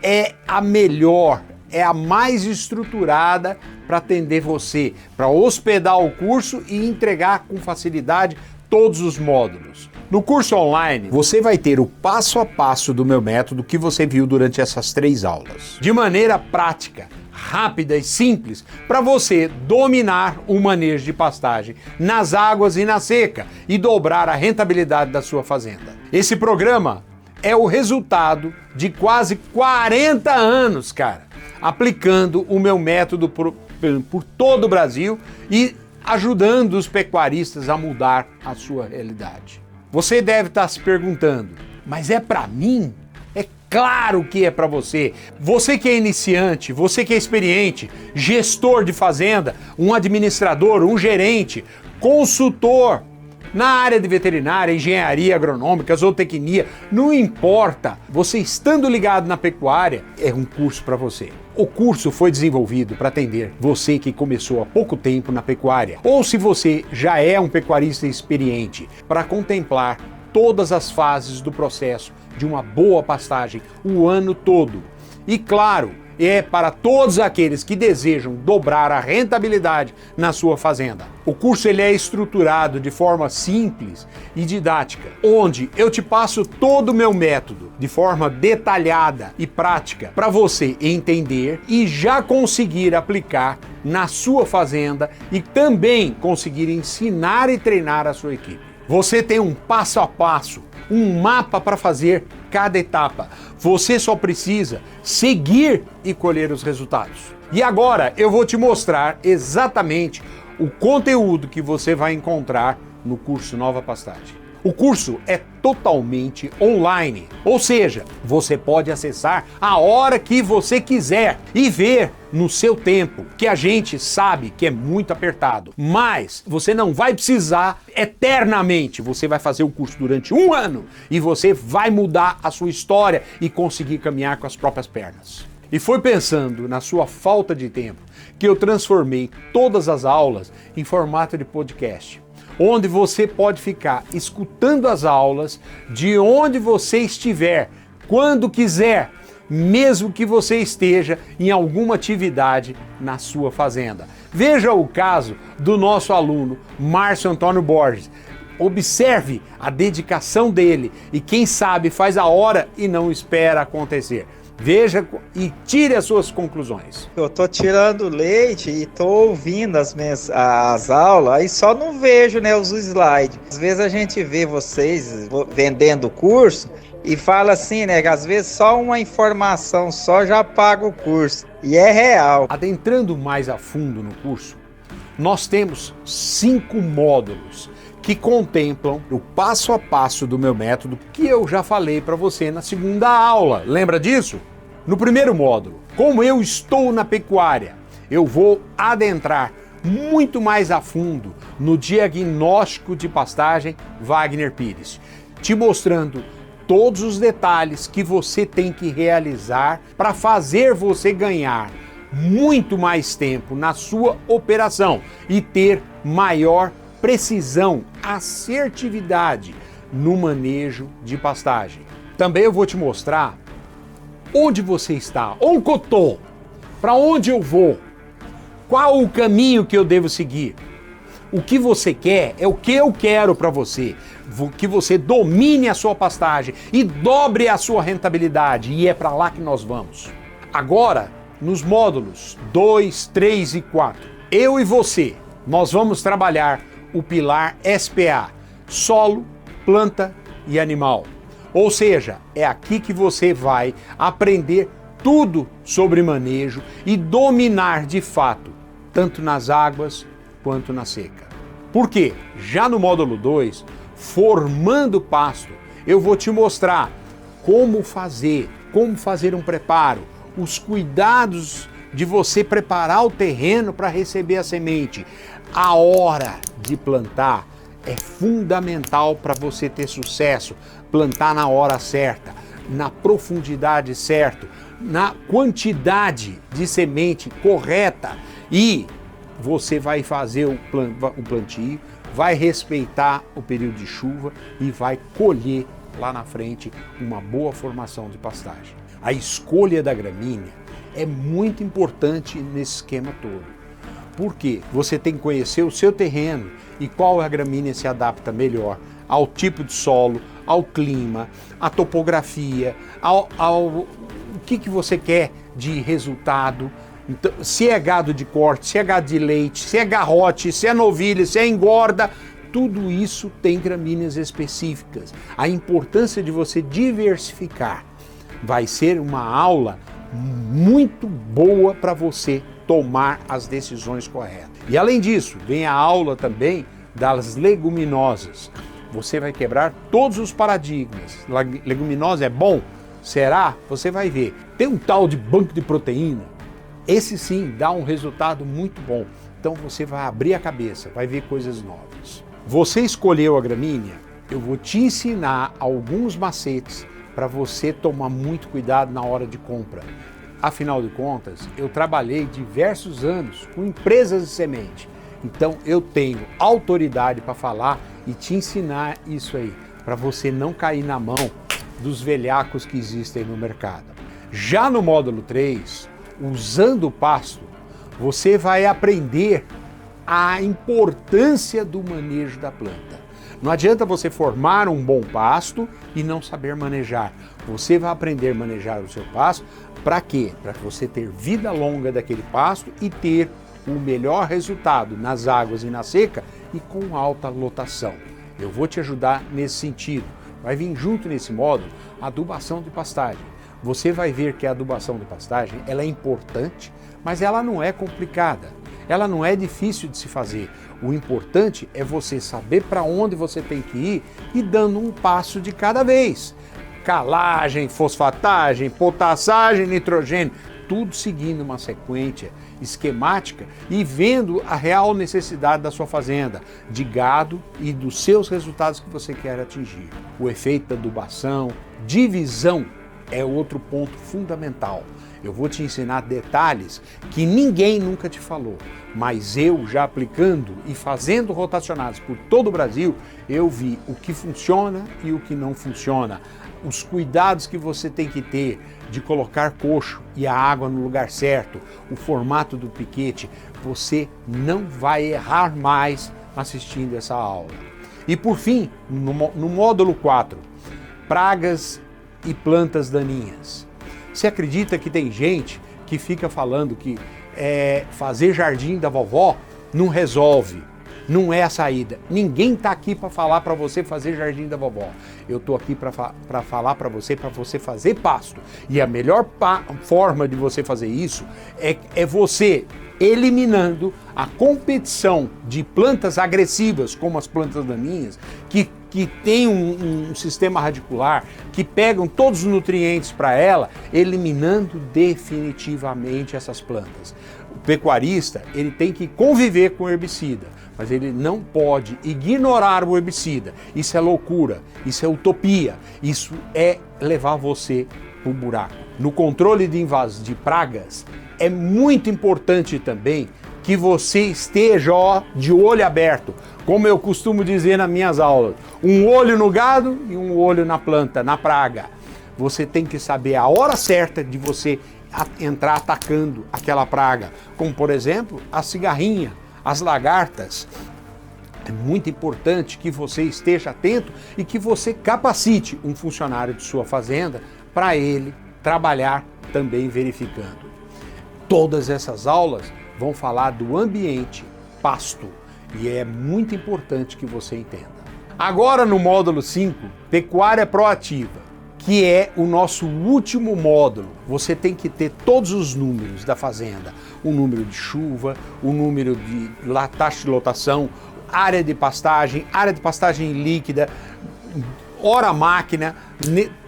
é a melhor, é a mais estruturada para atender você, para hospedar o curso e entregar com facilidade todos os módulos. No curso online, você vai ter o passo a passo do meu método que você viu durante essas 3 aulas. De maneira prática, rápida e simples, para você dominar o manejo de pastagem nas águas e na seca e dobrar a rentabilidade da sua fazenda. Esse programa é o resultado de quase 40 anos, cara. aplicando o meu método por todo o Brasil e ajudando os pecuaristas a mudar a sua realidade. Você deve estar se perguntando, mas é para mim? É claro que é para você. Você que é iniciante, você que é experiente, gestor de fazenda, um administrador, um gerente, consultor na área de veterinária, engenharia agronômica, zootecnia, não importa. Você estando ligado na pecuária, é um curso para você. O curso foi desenvolvido para atender você que começou há pouco tempo na pecuária, ou se você já é um pecuarista experiente, para contemplar todas as fases do processo de uma boa pastagem o ano todo. E claro, é para todos aqueles que desejam dobrar a rentabilidade na sua fazenda. O curso ele é estruturado de forma simples e didática, onde eu te passo todo o meu método de forma detalhada e prática para você entender e já conseguir aplicar na sua fazenda e também conseguir ensinar e treinar a sua equipe. Você tem um passo a passo, um mapa para fazer cada etapa. Você só precisa seguir e colher os resultados. E agora eu vou te mostrar exatamente o conteúdo que você vai encontrar no curso Nova Pastagem. O curso é totalmente online, ou seja, você pode acessar a hora que você quiser e ver no seu tempo, que a gente sabe que é muito apertado, mas você não vai precisar eternamente. Você vai fazer o curso durante um ano e você vai mudar a sua história e conseguir caminhar com as próprias pernas. E foi pensando na sua falta de tempo que eu transformei todas as aulas em formato de podcast, onde você pode ficar escutando as aulas de onde você estiver, quando quiser, mesmo que você esteja em alguma atividade na sua fazenda. Veja o caso do nosso aluno Márcio Antônio Borges. Observe a dedicação dele e quem sabe faz a hora e não espera acontecer. Veja e tire as suas conclusões. Eu tô tirando leite e tô ouvindo as aulas, aí só não vejo, né, os slides. Às vezes a gente vê vocês vendendo o curso e fala assim, né, que às vezes só uma informação só já paga o curso. E é real. Adentrando mais a fundo no curso, nós temos 5 módulos que contemplam o passo a passo do meu método que eu já falei para você na segunda aula. Lembra disso? No primeiro módulo, como eu estou na pecuária, eu vou adentrar muito mais a fundo no diagnóstico de pastagem Wagner Pires, te mostrando todos os detalhes que você tem que realizar para fazer você ganhar muito mais tempo na sua operação e ter maior precisão, assertividade no manejo de pastagem. Também eu vou te mostrar onde você está, onde eu estou, para onde eu vou, qual o caminho que eu devo seguir. O que você quer é o que eu quero para você, que você domine a sua pastagem e dobre a sua rentabilidade, e é para lá que nós vamos. Agora, nos módulos 2, 3 e 4, eu e você, nós vamos trabalhar o pilar SPA, solo, planta e animal. Ou seja, é aqui que você vai aprender tudo sobre manejo e dominar de fato, tanto nas águas quanto na seca. Por quê? Já no módulo 2, formando pasto, eu vou te mostrar como fazer um preparo, os cuidados de você preparar o terreno para receber a semente. A hora de plantar é fundamental para você ter sucesso. Plantar na hora certa, na profundidade certa, na quantidade de semente correta, e você vai fazer o plantio, vai respeitar o período de chuva e vai colher lá na frente uma boa formação de pastagem. A escolha da gramínea é muito importante nesse esquema todo. Porque você tem que conhecer o seu terreno e qual a gramínea se adapta melhor ao tipo de solo, ao clima, à topografia, o que você quer de resultado. Então, se é gado de corte, se é gado de leite, se é garrote, se é novilha, se é engorda, tudo isso tem gramíneas específicas. A importância de você diversificar vai ser uma aula muito boa para você tomar as decisões corretas. E além disso, vem a aula também das leguminosas. Você vai quebrar todos os paradigmas. Leguminosa é bom? Será? Você vai ver. Tem um tal de banco de proteína. Esse sim dá um resultado muito bom. Então você vai abrir a cabeça, vai ver coisas novas. Você escolheu a gramínea? Eu vou te ensinar alguns macetes para você tomar muito cuidado na hora de compra. Afinal de contas, eu trabalhei diversos anos com empresas de semente. Então eu tenho autoridade para falar e te ensinar isso aí, para você não cair na mão dos velhacos que existem no mercado. Já no módulo 3, usando o pasto, você vai aprender a importância do manejo da planta. Não adianta você formar um bom pasto e não saber manejar. Você vai aprender a manejar o seu pasto para quê? Para você ter vida longa daquele pasto e ter o melhor resultado nas águas e na seca e com alta lotação. Eu vou te ajudar nesse sentido. Vai vir junto nesse módulo a adubação de pastagem. Você vai ver que a adubação de pastagem ela é importante, mas ela não é complicada. Ela não é difícil de se fazer. O importante é você saber para onde você tem que ir e dando um passo de cada vez. Calagem, fosfatagem, potassagem, nitrogênio, tudo seguindo uma sequência esquemática e vendo a real necessidade da sua fazenda, de gado e dos seus resultados que você quer atingir. O efeito da adubação, divisão é outro ponto fundamental. Eu vou te ensinar detalhes que ninguém nunca te falou, mas eu já aplicando e fazendo rotacionados por todo o Brasil, eu vi o que funciona e o que não funciona. Os cuidados que você tem que ter de colocar coxo e a água no lugar certo, o formato do piquete, você não vai errar mais assistindo essa aula. E por fim, no módulo 4, pragas e plantas daninhas. Você acredita que tem gente que fica falando que fazer jardim da vovó não resolve, não é a saída. Ninguém está aqui para falar para você fazer jardim da vovó. Eu estou aqui para falar para você fazer pasto. E a melhor forma de você fazer isso é você eliminando a competição de plantas agressivas, como as plantas daninhas, que tem um sistema radicular, que pegam todos os nutrientes para ela, eliminando definitivamente essas plantas. O pecuarista, ele tem que conviver com o herbicida, mas ele não pode ignorar o herbicida. Isso é loucura, isso é utopia, isso é levar você para o buraco. No controle de pragas, é muito importante também que você esteja de olho aberto, como eu costumo dizer nas minhas aulas, um olho no gado e um olho na planta, na praga. Você tem que saber a hora certa de você entrar atacando aquela praga, como por exemplo a cigarrinha, as lagartas. É muito importante que você esteja atento e que você capacite um funcionário de sua fazenda para ele trabalhar também verificando. Todas essas aulas vão falar do ambiente pasto e é muito importante que você entenda. Agora no módulo 5, pecuária proativa, que é o nosso último módulo. Você tem que ter todos os números da fazenda, o número de chuva, o número de taxa de lotação, área de pastagem líquida, hora máquina,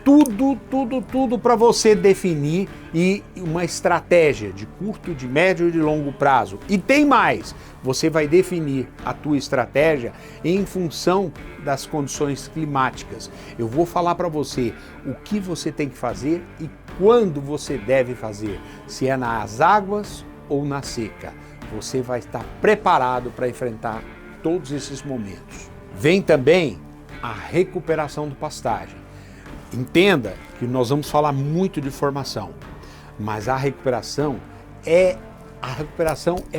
tudo para você definir e uma estratégia de curto, de médio e de longo prazo. E tem mais, você vai definir a tua estratégia em função das condições climáticas. Eu vou falar para você o que você tem que fazer e quando você deve fazer, se é nas águas ou na seca. Você vai estar preparado para enfrentar todos esses momentos. Vem também a recuperação do pastagem. Entenda que nós vamos falar muito de formação, mas a recuperação é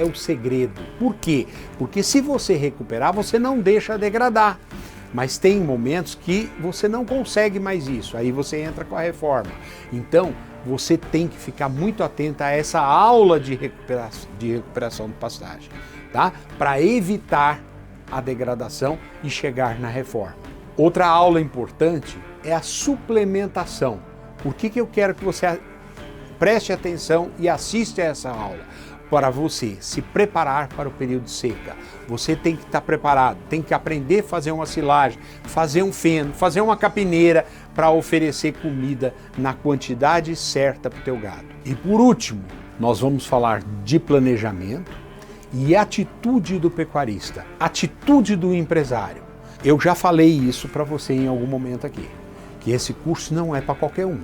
o segredo. Por quê? Porque se você recuperar, você não deixa degradar. Mas tem momentos que você não consegue mais isso, aí você entra com a reforma. Então, você tem que ficar muito atento a essa aula de recuperação de pastagem, tá? Para evitar a degradação e chegar na reforma. Outra aula importante é a suplementação. Por que eu quero que você preste atenção e assista a essa aula para você se preparar para o período de seca. Você tem que estar preparado, tem que aprender a fazer uma silagem, fazer um feno, fazer uma capineira para oferecer comida na quantidade certa para o teu gado. E por último, nós vamos falar de planejamento e atitude do pecuarista, atitude do empresário. Eu já falei isso para você em algum momento aqui, que esse curso não é para qualquer um,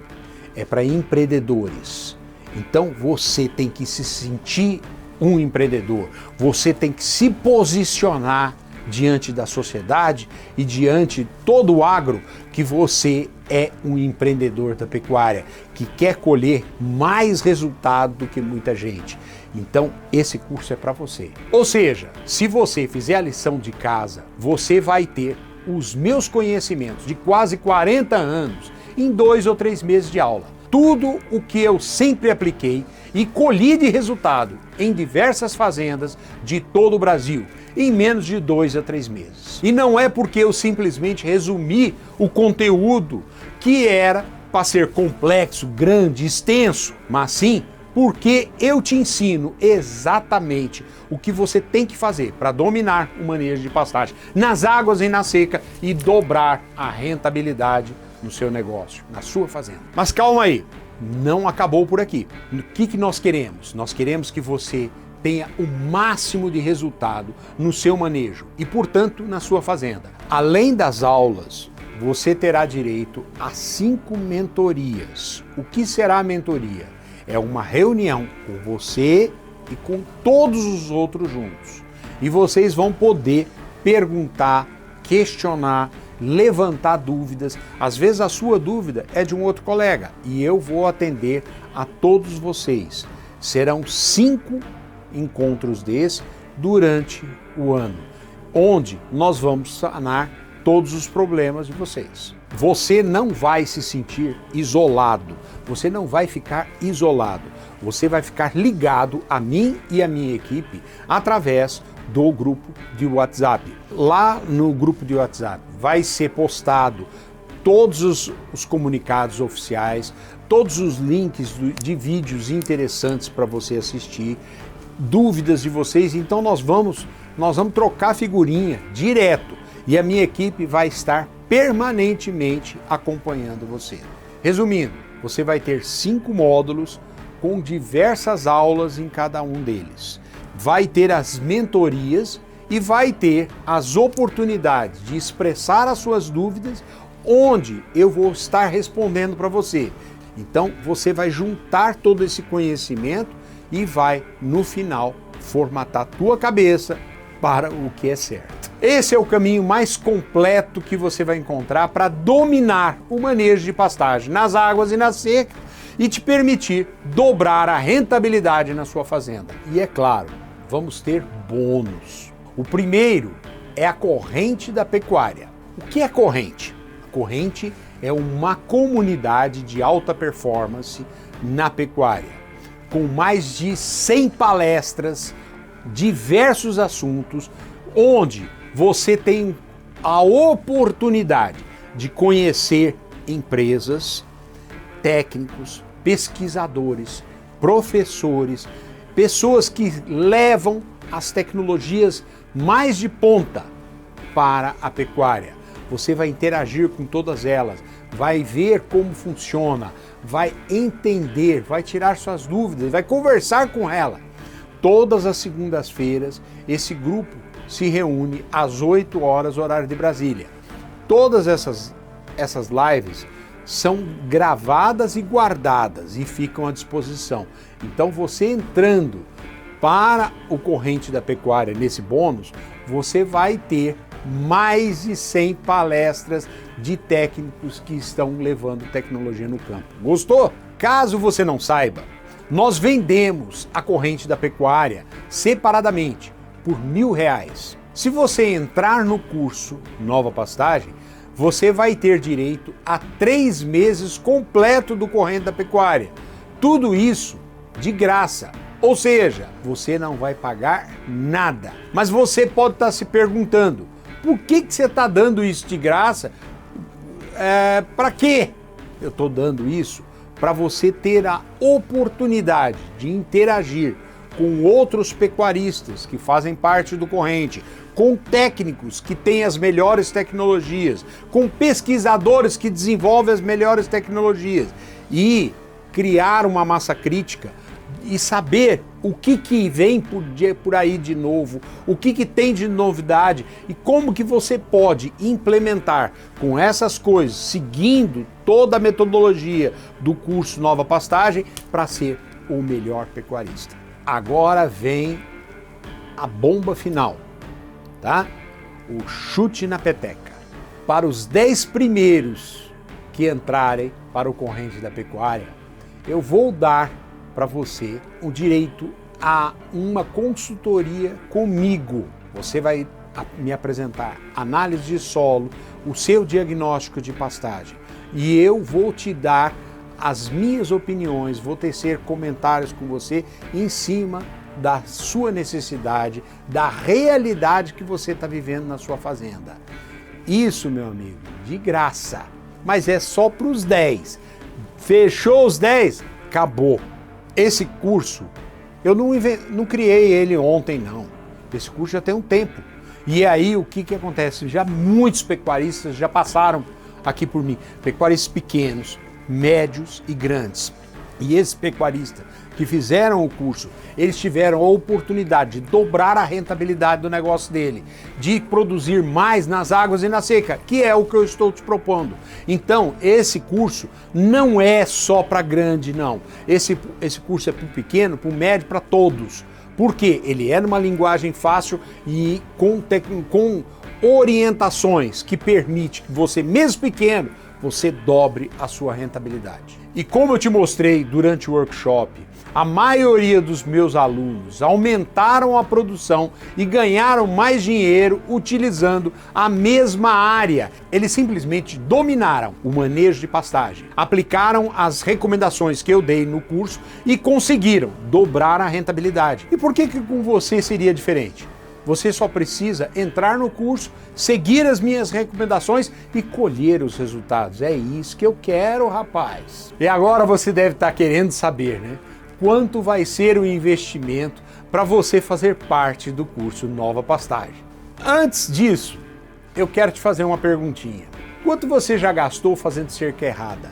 é para empreendedores. Então você tem que se sentir um empreendedor, você tem que se posicionar diante da sociedade e diante de todo o agro que você é um empreendedor da pecuária, que quer colher mais resultado do que muita gente. Então esse curso é para você. Ou seja, se você fizer a lição de casa, você vai ter os meus conhecimentos de quase 40 anos em 2 ou 3 meses de aula. Tudo o que eu sempre apliquei e colhi de resultado em diversas fazendas de todo o Brasil, em menos de 2 a 3 meses. E não é porque eu simplesmente resumi o conteúdo que era para ser complexo, grande, extenso, mas sim porque eu te ensino exatamente o que você tem que fazer para dominar o manejo de pastagem nas águas e na seca e dobrar a rentabilidade no seu negócio, na sua fazenda. Mas calma aí, não acabou por aqui. O que nós queremos? Nós queremos que você tenha o máximo de resultado no seu manejo e, portanto, na sua fazenda. Além das aulas, você terá direito a 5 mentorias. O que será a mentoria? É uma reunião com você e com todos os outros juntos. E vocês vão poder perguntar, questionar, levantar dúvidas. Às vezes a sua dúvida é de um outro colega e eu vou atender a todos vocês. Serão 5 encontros desses durante o ano, onde nós vamos sanar todos os problemas de vocês. Você não vai se sentir isolado, você não vai ficar isolado, você vai ficar ligado a mim e a minha equipe através do grupo de WhatsApp. Lá no grupo de WhatsApp vai ser postado todos os comunicados oficiais, todos os links de vídeos interessantes para você assistir, dúvidas de vocês. Então nós vamos trocar figurinha direto e a minha equipe vai estar permanentemente acompanhando você. Resumindo, você vai ter 5 módulos com diversas aulas em cada um deles. Vai ter as mentorias e vai ter as oportunidades de expressar as suas dúvidas, onde eu vou estar respondendo para você. Então você vai juntar todo esse conhecimento e vai, no final, formatar a tua cabeça para o que é certo. Esse é o caminho mais completo que você vai encontrar para dominar o manejo de pastagem nas águas e na seca e te permitir dobrar a rentabilidade na sua fazenda. E é claro, vamos ter bônus. O primeiro é a corrente da pecuária. O que é corrente? A corrente é uma comunidade de alta performance na pecuária, com mais de 100 palestras, diversos assuntos, onde você tem a oportunidade de conhecer empresas, técnicos, pesquisadores, professores, pessoas que levam as tecnologias mais de ponta para a pecuária. Você vai interagir com todas elas, vai ver como funciona, vai entender, vai tirar suas dúvidas, vai conversar com ela. Todas as segundas-feiras, esse grupo se reúne às 8 horas, horário de Brasília. Todas essas lives são gravadas e guardadas e ficam à disposição. Então você entrando para o Corrente da Pecuária nesse bônus, você vai ter mais de 100 palestras de técnicos que estão levando tecnologia no campo. Gostou? Caso você não saiba, nós vendemos a Corrente da Pecuária separadamente por R$1.000. Se você entrar no curso Nova Pastagem, você vai ter direito a 3 meses completo do Corrente da Pecuária. Tudo isso de graça. Ou seja, você não vai pagar nada. Mas você pode estar se perguntando, por que você está dando isso de graça? Para quê? Eu estou dando isso para você ter a oportunidade de interagir com outros pecuaristas que fazem parte do Corrente, com técnicos que têm as melhores tecnologias, com pesquisadores que desenvolvem as melhores tecnologias e criar uma massa crítica e saber o que vem por aí de novo, o que tem de novidade e como que você pode implementar com essas coisas, seguindo toda a metodologia do curso Nova Pastagem para ser o melhor pecuarista. Agora vem a bomba final, tá? O chute na peteca. Para os 10 primeiros que entrarem para o Corrente da Pecuária, eu vou dar para você o direito a uma consultoria comigo. Você vai me apresentar análise de solo, o seu diagnóstico de pastagem e eu vou te dar as minhas opiniões, vou tecer comentários com você em cima da sua necessidade, da realidade que você está vivendo na sua fazenda. Isso, meu amigo, de graça, mas é só para os 10. Fechou os 10? Acabou. Esse curso, eu não criei ele ontem, não. Esse curso já tem um tempo. E aí, o que acontece? Já muitos pecuaristas já passaram aqui por mim. Pecuaristas pequenos, médios e grandes. E esses pecuaristas que fizeram o curso, eles tiveram a oportunidade de dobrar a rentabilidade do negócio dele, de produzir mais nas águas e na seca, que é o que eu estou te propondo. Então, esse curso não é só para grande, não. Esse curso é para o pequeno, para o médio, para todos. Porque ele é numa linguagem fácil e com orientações que permite que você, mesmo pequeno, você dobre a sua rentabilidade. E como eu te mostrei durante o workshop, a maioria dos meus alunos aumentaram a produção e ganharam mais dinheiro utilizando a mesma área. Eles simplesmente dominaram o manejo de pastagem, aplicaram as recomendações que eu dei no curso e conseguiram dobrar a rentabilidade. E por que com você seria diferente? Você só precisa entrar no curso, seguir as minhas recomendações e colher os resultados. É isso que eu quero, rapaz. E agora você deve estar querendo saber, né? Quanto vai ser o investimento para você fazer parte do curso Nova Pastagem. Antes disso, eu quero te fazer uma perguntinha. Quanto você já gastou fazendo cerca errada?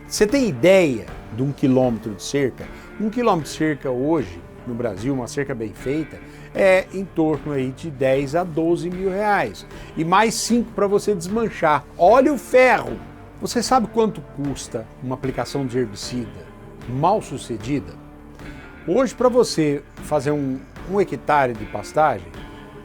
Você tem ideia de 1 quilômetro de cerca? 1 quilômetro de cerca hoje, no Brasil, uma cerca bem feita, é em torno aí de 10 a 12 mil reais. E mais 5 para você desmanchar. Olha o ferro! Você sabe quanto custa uma aplicação de herbicida mal sucedida? Hoje, para você fazer um hectare de pastagem,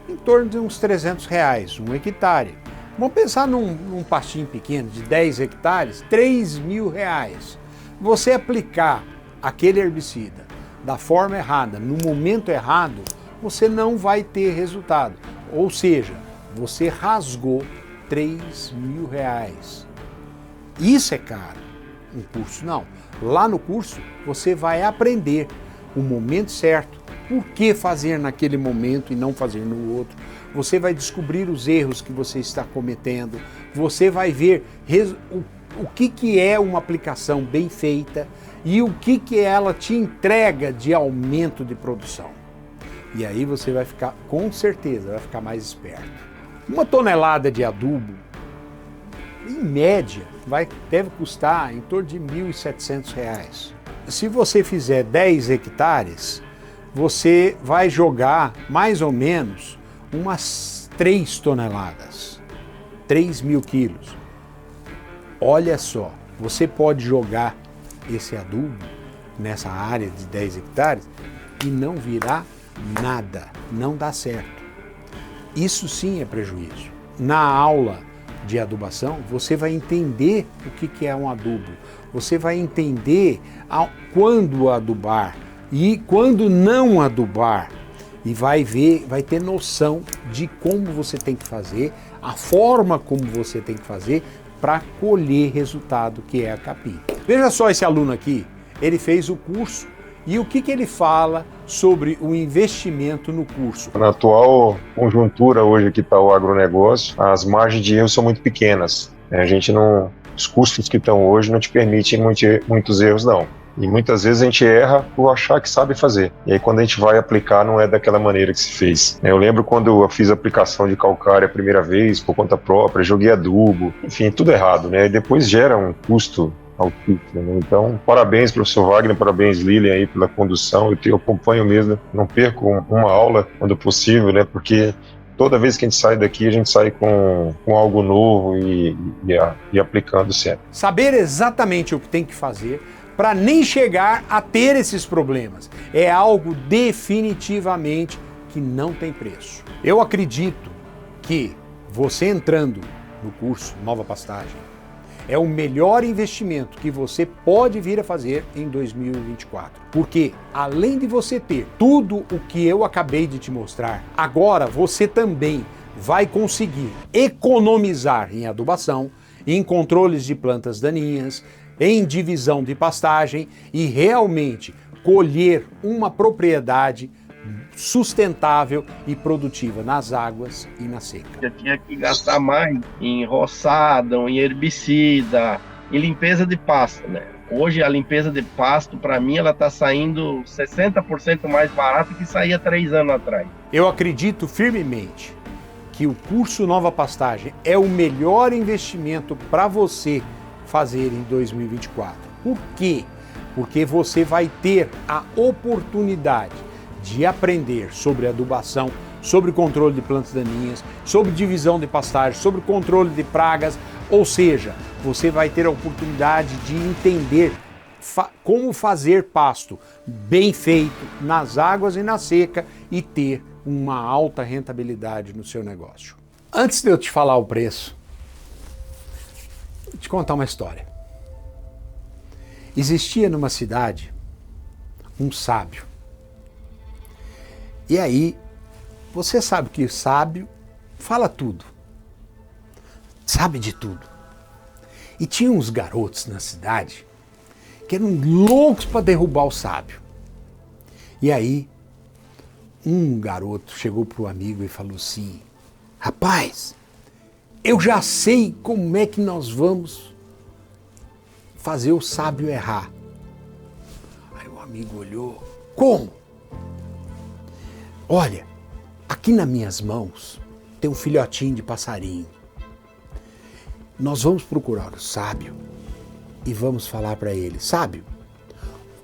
em torno de uns 300 reais, 1 hectare. Vamos pensar num pastinho pequeno de 10 hectares, 3 mil reais. Você aplicar aquele herbicida da forma errada, no momento errado, você não vai ter resultado. Ou seja, você rasgou 3 mil reais. Isso é caro. Um curso não. Lá no curso você vai aprender o momento certo, por que fazer naquele momento e não fazer no outro. Você vai descobrir os erros que você está cometendo. Você vai ver o que é uma aplicação bem feita e o que ela te entrega de aumento de produção. E aí você vai ficar, com certeza, vai ficar mais esperto. 1 tonelada de adubo, em média, deve custar em torno de R$ 1.700. Se você fizer 10 hectares, você vai jogar mais ou menos umas 3 toneladas, 3 mil quilos. Olha só, você pode jogar esse adubo nessa área de 10 hectares e não virar nada, não dá certo. Isso sim é prejuízo. Na aula de adubação, você vai entender o que é um adubo, você vai entender quando adubar e quando não adubar e vai ter noção de como você tem que fazer, a forma como você tem que fazer para colher resultado, que é a capim. Veja só esse aluno aqui, ele fez o curso e o que ele fala sobre o investimento no curso. Na atual conjuntura hoje que está o agronegócio, as margens de erro são muito pequenas. A gente não Os custos que estão hoje não te permitem muitos erros, não. E muitas vezes a gente erra por achar que sabe fazer. E aí quando a gente vai aplicar, não é daquela maneira que se fez. Eu lembro quando eu fiz a aplicação de calcário a primeira vez, por conta própria, joguei adubo, enfim, tudo errado, né? E depois gera um custo altíssimo, né? Então, parabéns, professor Wagner, parabéns, Lilian, aí pela condução. Eu acompanho mesmo, não perco uma aula quando possível, né? Porque toda vez que a gente sai daqui, a gente sai com algo novo e aplicando sempre. Saber exatamente o que tem que fazer para nem chegar a ter esses problemas é algo definitivamente que não tem preço. Eu acredito que você entrando no curso Nova Pastagem é o melhor investimento que você pode vir a fazer em 2024. Porque além de você ter tudo o que eu acabei de te mostrar, agora você também vai conseguir economizar em adubação, em controles de plantas daninhas, em divisão de pastagem e realmente colher uma propriedade sustentável e produtiva nas águas e na seca. Eu tinha que gastar mais em roçada, em herbicida, em limpeza de pasto, né? Hoje a limpeza de pasto, para mim, ela está saindo 60% mais barata que saía 3 anos atrás. Eu acredito firmemente que o curso Nova Pastagem é o melhor investimento para você fazer em 2024. Por quê? Porque você vai ter a oportunidade de aprender sobre adubação, sobre controle de plantas daninhas, sobre divisão de pastagem, sobre controle de pragas, ou seja, você vai ter a oportunidade de entender como fazer pasto bem feito nas águas e na seca e ter uma alta rentabilidade no seu negócio. Antes de eu te falar o preço, vou te contar uma história. Existia numa cidade um sábio. E aí, você sabe que o sábio fala tudo, sabe de tudo. E tinha uns garotos na cidade que eram loucos para derrubar o sábio. E aí, um garoto chegou para o amigo e falou assim: rapaz, eu já sei como é que nós vamos fazer o sábio errar. Aí o amigo olhou: como? Olha, aqui nas minhas mãos tem um filhotinho de passarinho. Nós vamos procurar o sábio e vamos falar para ele: sábio,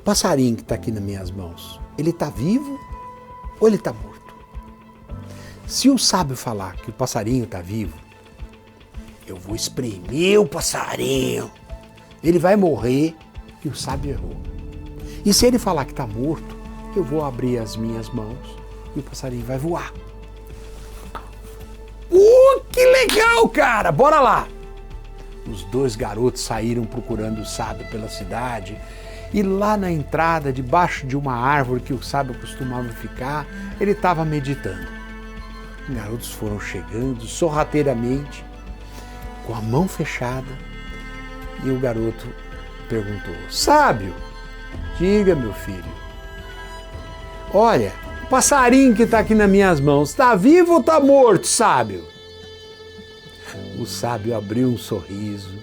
o passarinho que está aqui nas minhas mãos, ele está vivo ou ele está morto? Se o sábio falar que o passarinho está vivo, eu vou espremer o passarinho, ele vai morrer e o sábio errou. E se ele falar que está morto, eu vou abrir as minhas mãos e o passarinho vai voar. Que legal, cara! Bora lá! Os dois garotos saíram procurando o sábio pela cidade e lá na entrada, debaixo de uma árvore que o sábio costumava ficar, ele estava meditando. Os garotos foram chegando sorrateiramente, com a mão fechada, e o garoto perguntou: sábio, diga, meu filho, olha, o passarinho que está aqui nas minhas mãos, está vivo ou está morto, sábio? O sábio abriu um sorriso,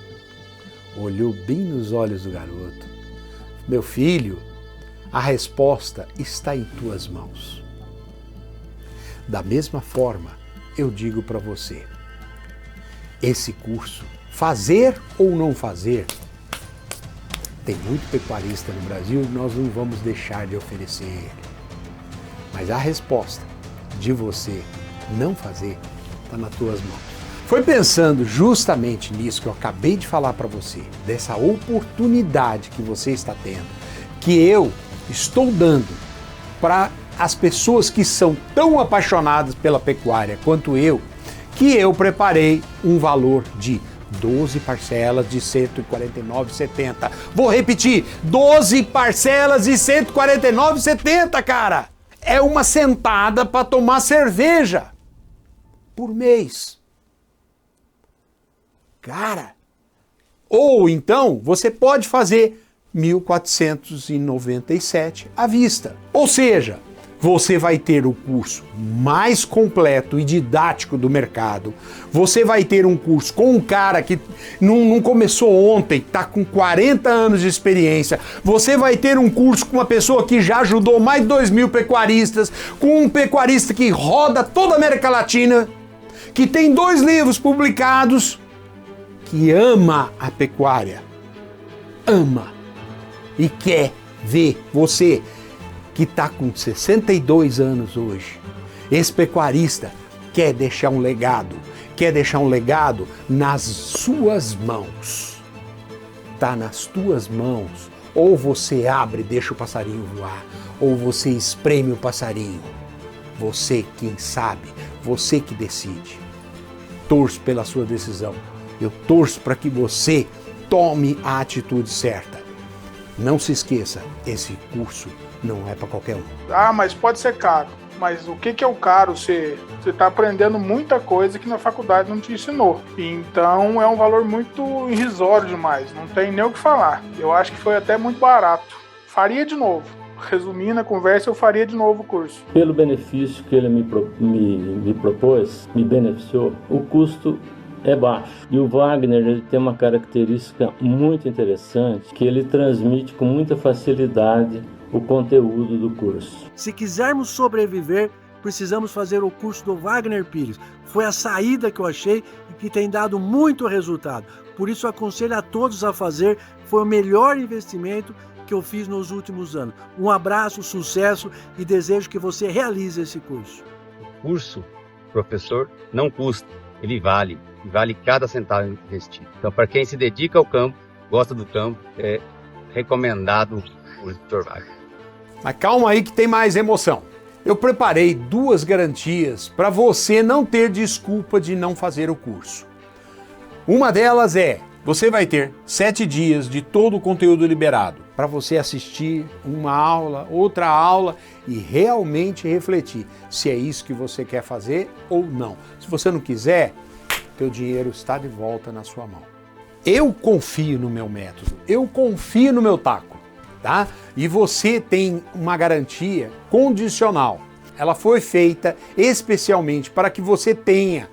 olhou bem nos olhos do garoto. Meu filho, a resposta está em tuas mãos. Da mesma forma, eu digo para você, esse curso, fazer ou não fazer, tem muito pecuarista no Brasil e nós não vamos deixar de oferecer ele. Mas a resposta de você não fazer está nas tuas mãos. Foi pensando justamente nisso que eu acabei de falar para você, dessa oportunidade que você está tendo, que eu estou dando para as pessoas que são tão apaixonadas pela pecuária quanto eu, que eu preparei um valor de 12 parcelas de R$ 149,70. Vou repetir, 12 parcelas de R$ 149,70, cara! É uma sentada para tomar cerveja por mês. Cara, ou então você pode fazer R$ 1.497 à vista. Ou seja, você vai ter o curso mais completo e didático do mercado. Você vai ter um curso com um cara que não começou ontem, está com 40 anos de experiência. Você vai ter um curso com uma pessoa que já ajudou mais de 2.000 pecuaristas, com um pecuarista que roda toda a América Latina, que tem 2 livros publicados, que ama a pecuária, ama e quer ver você que está com 62 anos hoje. Esse pecuarista quer deixar um legado nas suas mãos. Está nas tuas mãos. Ou você abre e deixa o passarinho voar, ou você espreme o passarinho. Você quem sabe, você que decide. Torço pela sua decisão. Eu torço para que você tome a atitude certa. Não se esqueça, esse curso não é para qualquer um. Ah, mas pode ser caro. Mas o que é o caro? Você está aprendendo muita coisa que na faculdade não te ensinou. Então é um valor muito irrisório demais. Não tem nem o que falar. Eu acho que foi até muito barato. Faria de novo. Resumindo a conversa, eu faria de novo o curso. Pelo benefício que ele me propôs, me beneficiou, o custo é baixo. E o Wagner, ele tem uma característica muito interessante, que ele transmite com muita facilidade o conteúdo do curso. Se quisermos sobreviver, precisamos fazer o curso do Wagner Pires. Foi a saída que eu achei e que tem dado muito resultado. Por isso aconselho a todos a fazer. Foi o melhor investimento que eu fiz nos últimos anos. Um abraço, sucesso e desejo que você realize esse curso. O curso, professor, não custa, ele vale cada centavo investido. Então, para quem se dedica ao campo, gosta do campo, é recomendado o Dr. Wagner. Mas calma aí que tem mais emoção. Eu preparei 2 garantias para você não ter desculpa de não fazer o curso. Uma delas é, você vai ter 7 dias de todo o conteúdo liberado para você assistir uma aula, outra aula e realmente refletir se é isso que você quer fazer ou não. Se você não quiser, teu dinheiro está de volta na sua mão. Eu confio no meu método, eu confio no meu taco. Tá? E você tem uma garantia condicional. Ela foi feita especialmente para que você tenha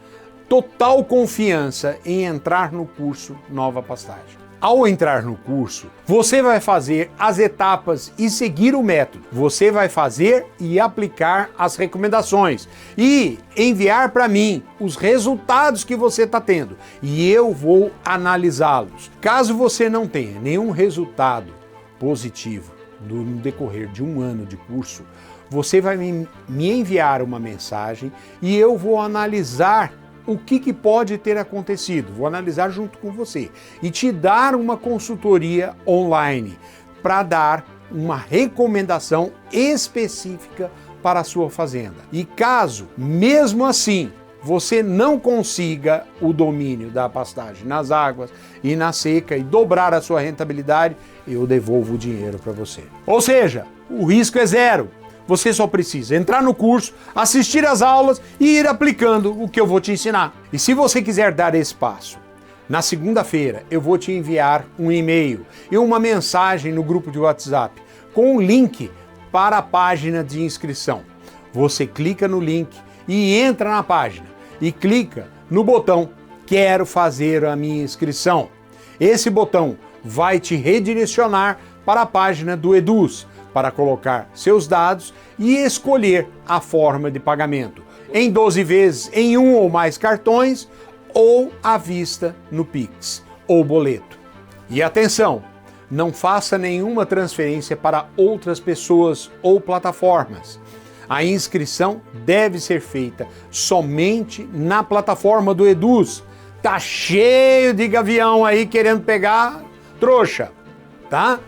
total confiança em entrar no curso Nova Pastagem. Ao entrar no curso, você vai fazer as etapas e seguir o método. Você vai fazer e aplicar as recomendações e enviar para mim os resultados que você está tendo. E eu vou analisá-los. Caso você não tenha nenhum resultado positivo no decorrer de 1 ano de curso, você vai me enviar uma mensagem e eu vou analisar o que pode ter acontecido. Vou analisar junto com você e te dar uma consultoria online para dar uma recomendação específica para a sua fazenda. E caso, mesmo assim, você não consiga o domínio da pastagem nas águas e na seca e dobrar a sua rentabilidade, eu devolvo o dinheiro para você. Ou seja, o risco é zero. Você só precisa entrar no curso, assistir às aulas e ir aplicando o que eu vou te ensinar. E se você quiser dar esse passo, na segunda-feira eu vou te enviar um e-mail e uma mensagem no grupo de WhatsApp com um link para a página de inscrição. Você clica no link e entra na página e clica no botão Quero fazer a minha inscrição. Esse botão vai te redirecionar para a página do Eduz para colocar seus dados e escolher a forma de pagamento, em 12 vezes em 1 ou mais cartões ou à vista no Pix ou boleto. E atenção, não faça nenhuma transferência para outras pessoas ou plataformas. A inscrição deve ser feita somente na plataforma do Eduz. Tá cheio de gavião aí querendo pegar trouxa, tá?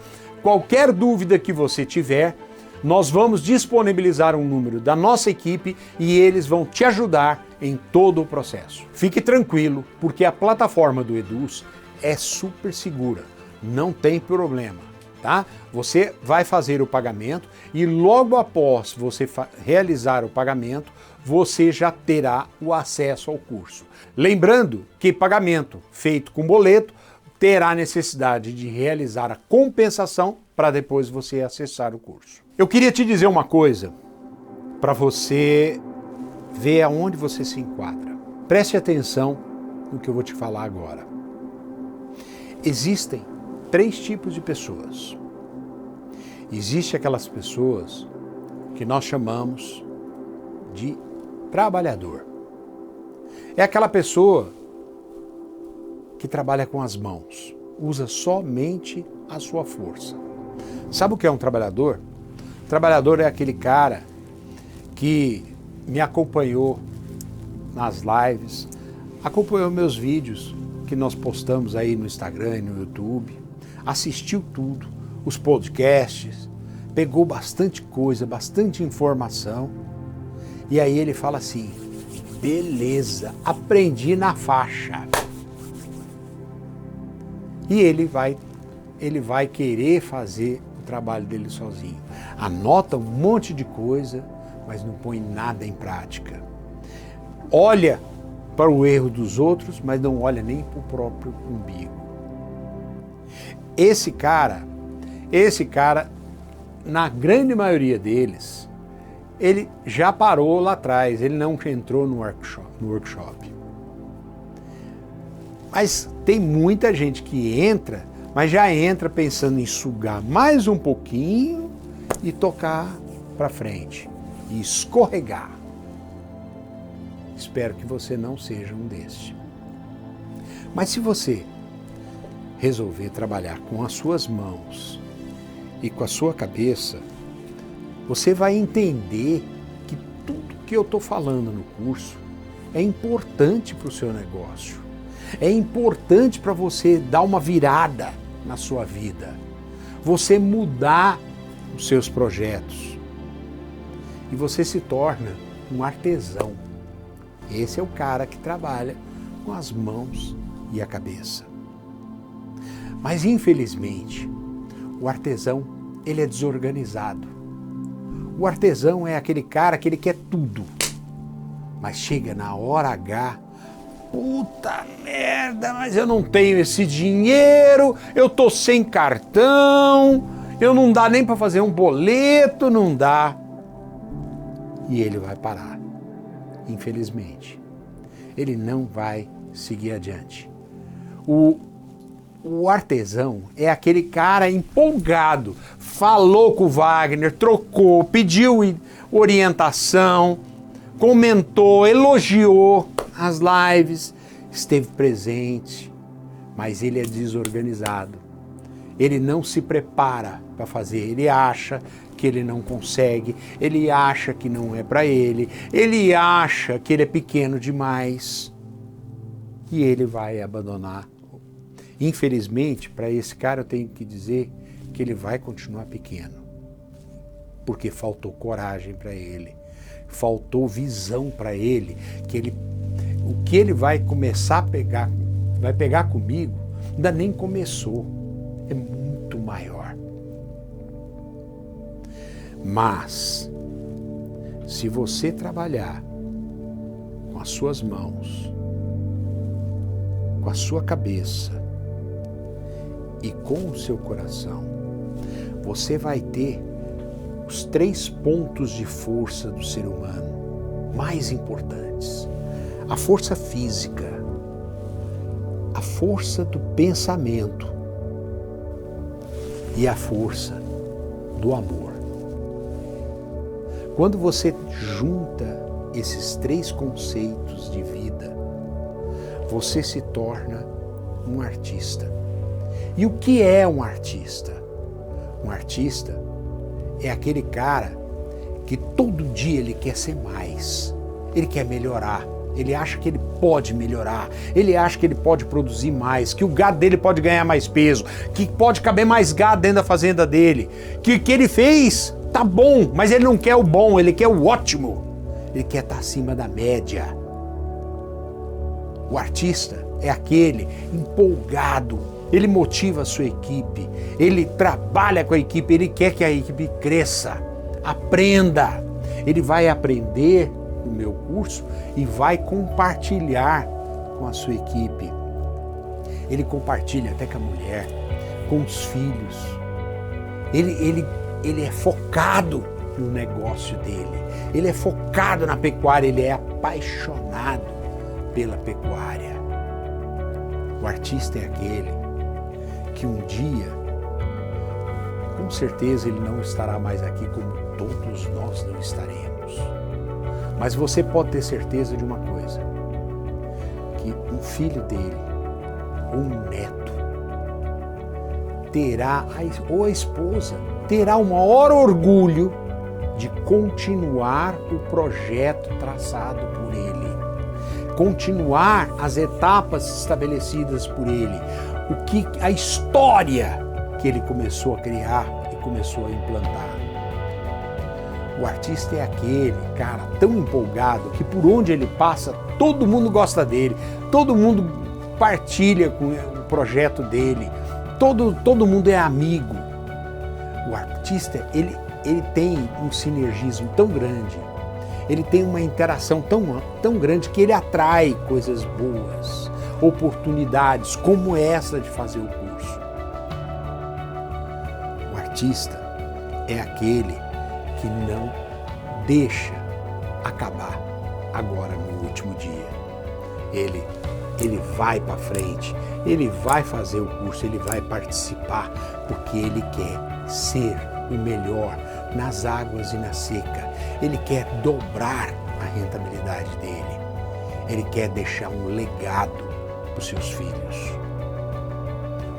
Qualquer dúvida que você tiver, nós vamos disponibilizar um número da nossa equipe e eles vão te ajudar em todo o processo. Fique tranquilo, porque a plataforma do Eduz é super segura, não tem problema, tá? Você vai fazer o pagamento e logo após você realizar o pagamento, você já terá o acesso ao curso. Lembrando que pagamento feito com boleto terá necessidade de realizar a compensação para depois você acessar o curso. Eu queria te dizer uma coisa, para você ver aonde você se enquadra. Preste atenção no que eu vou te falar agora. Existem 3 tipos de pessoas. Existem aquelas pessoas que nós chamamos de trabalhador. É aquela pessoa que trabalha com as mãos, usa somente a sua força. Sabe o que é um trabalhador? Trabalhador é aquele cara que me acompanhou nas lives, acompanhou meus vídeos que nós postamos aí no Instagram e no YouTube, assistiu tudo, os podcasts, pegou bastante coisa, bastante informação, e aí ele fala assim: beleza, aprendi na faixa. E ele vai querer fazer o trabalho dele sozinho. Anota um monte de coisa, mas não põe nada em prática. Olha para o erro dos outros, mas não olha nem para o próprio umbigo. Esse cara, na grande maioria deles, ele já parou lá atrás, ele não entrou no workshop. Mas tem muita gente que entra, mas já entra pensando em sugar mais um pouquinho e tocar para frente, e escorregar. Espero que você não seja um destes. Mas se você resolver trabalhar com as suas mãos e com a sua cabeça, você vai entender que tudo que eu estou falando no curso é importante para o seu negócio. É importante para você dar uma virada na sua vida, você mudar os seus projetos e você se torna um artesão. Esse é o cara que trabalha com as mãos e a cabeça. Mas infelizmente, o artesão, ele é desorganizado. O artesão é aquele cara que ele quer tudo, mas chega na hora H, puta merda, mas eu não tenho esse dinheiro, eu tô sem cartão, eu não dá nem para fazer um boleto, não dá. E ele vai parar, infelizmente. Ele não vai seguir adiante. O artesão é aquele cara empolgado, falou com o Wagner, trocou, pediu orientação, comentou, elogiou as lives, esteve presente, mas ele é desorganizado. Ele não se prepara para fazer, ele acha que ele não consegue, ele acha que não é para ele acha que ele é pequeno demais e ele vai abandonar. Infelizmente, para esse cara eu tenho que dizer que ele vai continuar pequeno, porque faltou coragem para ele, faltou visão para ele, o que ele vai começar a pegar comigo, ainda nem começou, é muito maior. Mas, se você trabalhar com as suas mãos, com a sua cabeça e com o seu coração, você vai ter os 3 pontos de força do ser humano mais importantes. A força física, a força do pensamento e a força do amor. Quando você junta esses 3 conceitos de vida, você se torna um artista. E o que é um artista? Um artista é aquele cara que todo dia ele quer ser mais, ele quer melhorar, ele acha que ele pode melhorar, ele acha que ele pode produzir mais, que o gado dele pode ganhar mais peso, que pode caber mais gado dentro da fazenda dele, que o que ele fez tá bom, mas ele não quer o bom, ele quer o ótimo, ele quer estar acima da média. O artista é aquele empolgado, ele motiva a sua equipe, ele trabalha com a equipe, ele quer que a equipe cresça, aprenda. Ele vai aprender no meu curso e vai compartilhar com a sua equipe. Ele compartilha até com a mulher, com os filhos. Ele é focado no negócio dele. Ele é focado na pecuária, ele é apaixonado pela pecuária. O artista é aquele que um dia, com certeza ele não estará mais aqui como todos nós não estaremos. Mas você pode ter certeza de uma coisa, que um filho dele, ou um neto, terá, ou a esposa, terá o maior orgulho de continuar o projeto traçado por ele, continuar as etapas estabelecidas por ele, a história que ele começou a criar e começou a implantar. O artista é aquele cara tão empolgado que por onde ele passa, todo mundo gosta dele, todo mundo partilha com o projeto dele, todo mundo é amigo. O artista, ele tem um sinergismo tão grande, ele tem uma interação tão grande que ele atrai coisas boas, oportunidades como essa de fazer o curso. O artista é aquele que não deixa acabar agora no último dia. Ele vai para frente, ele vai fazer o curso, ele vai participar, porque ele quer ser o melhor nas águas e na seca. Ele quer dobrar a rentabilidade dele. Ele quer deixar um legado para os seus filhos.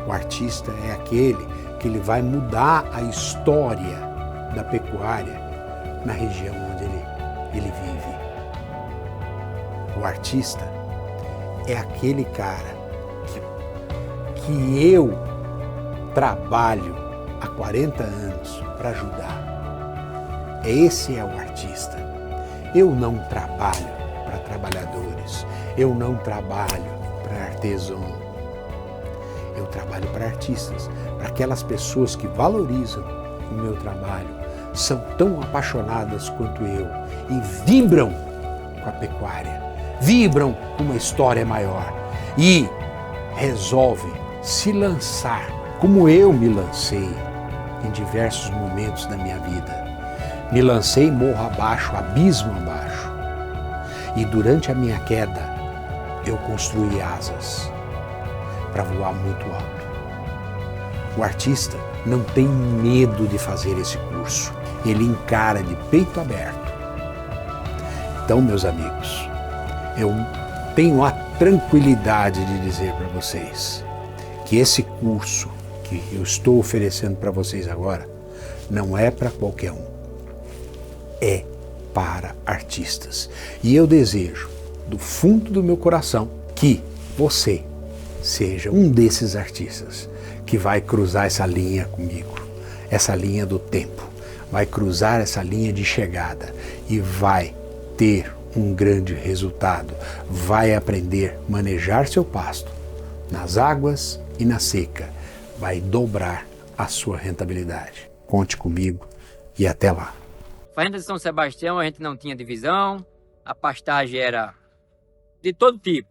O artista é aquele que ele vai mudar a história da pecuária na região onde ele vive. O artista é aquele cara que eu trabalho há 40 anos para ajudar. Esse é o artista. Eu não trabalho para trabalhadores, eu não trabalho para artesãos. Eu trabalho para artistas, para aquelas pessoas que valorizam o meu trabalho, são tão apaixonadas quanto eu e vibram com a pecuária, vibram com uma história maior e resolvem se lançar como eu me lancei em diversos momentos da minha vida. Me lancei morro abaixo, abismo abaixo. E durante a minha queda, eu construí asas para voar muito alto. O artista não tem medo de fazer esse curso. Ele encara de peito aberto. Então, meus amigos, eu tenho a tranquilidade de dizer para vocês que esse curso que eu estou oferecendo para vocês agora não é para qualquer um. É para artistas. E eu desejo, do fundo do meu coração, que você seja um desses artistas que vai cruzar essa linha comigo, essa linha do tempo, vai cruzar essa linha de chegada e vai ter um grande resultado, vai aprender a manejar seu pasto nas águas e na seca, vai dobrar a sua rentabilidade. Conte comigo e até lá. Fazenda de São Sebastião a gente não tinha divisão, a pastagem era de todo tipo,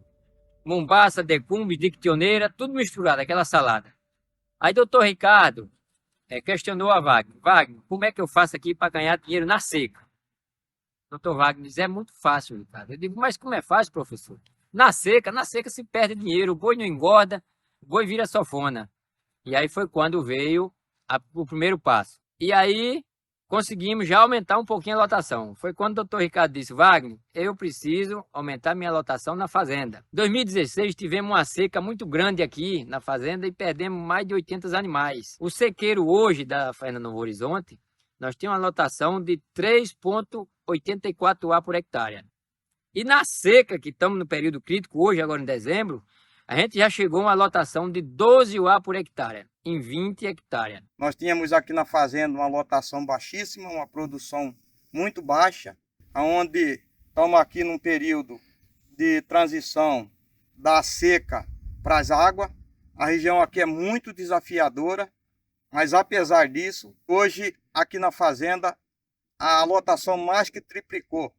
mombaça, decumbe, dictioneira, tudo misturado, aquela salada. Aí doutor Ricardo questionou a Wagner: Wagner, como é que eu faço aqui para ganhar dinheiro na seca? Doutor Wagner diz: é muito fácil, Ricardo. Eu digo: mas como é fácil, professor? Na seca se perde dinheiro, o boi não engorda, o boi vira sofona. E aí foi quando veio o primeiro passo. E aí conseguimos já aumentar um pouquinho a lotação. Foi quando o doutor Ricardo disse: Wagner, eu preciso aumentar minha lotação na fazenda. Em 2016 tivemos uma seca muito grande aqui na fazenda e perdemos mais de 80 animais. O sequeiro hoje da Fazenda Novo Horizonte, nós temos uma lotação de 3,84 A por hectare. E na seca, que estamos no período crítico, hoje, agora em dezembro, a gente já chegou a uma lotação de 12 UA por hectare, em 20 hectares. Nós tínhamos aqui na fazenda uma lotação baixíssima, uma produção muito baixa, onde estamos aqui num período de transição da seca para as águas. A região aqui é muito desafiadora, mas apesar disso, hoje aqui na fazenda a lotação mais que triplicou,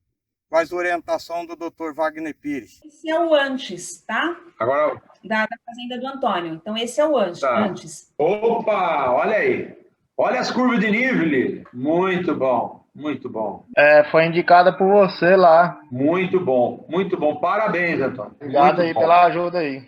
com a orientação do Dr. Wagner Pires. Esse é o antes, tá? Agora da fazenda do Antônio. Então esse é o antes. Tá. Antes. Opa, olha aí. Olha as curvas de nível. Muito bom. Muito bom. Foi indicada por você lá. Muito bom. Muito bom. Parabéns, Antônio. Obrigado Muito aí bom. pela ajuda aí.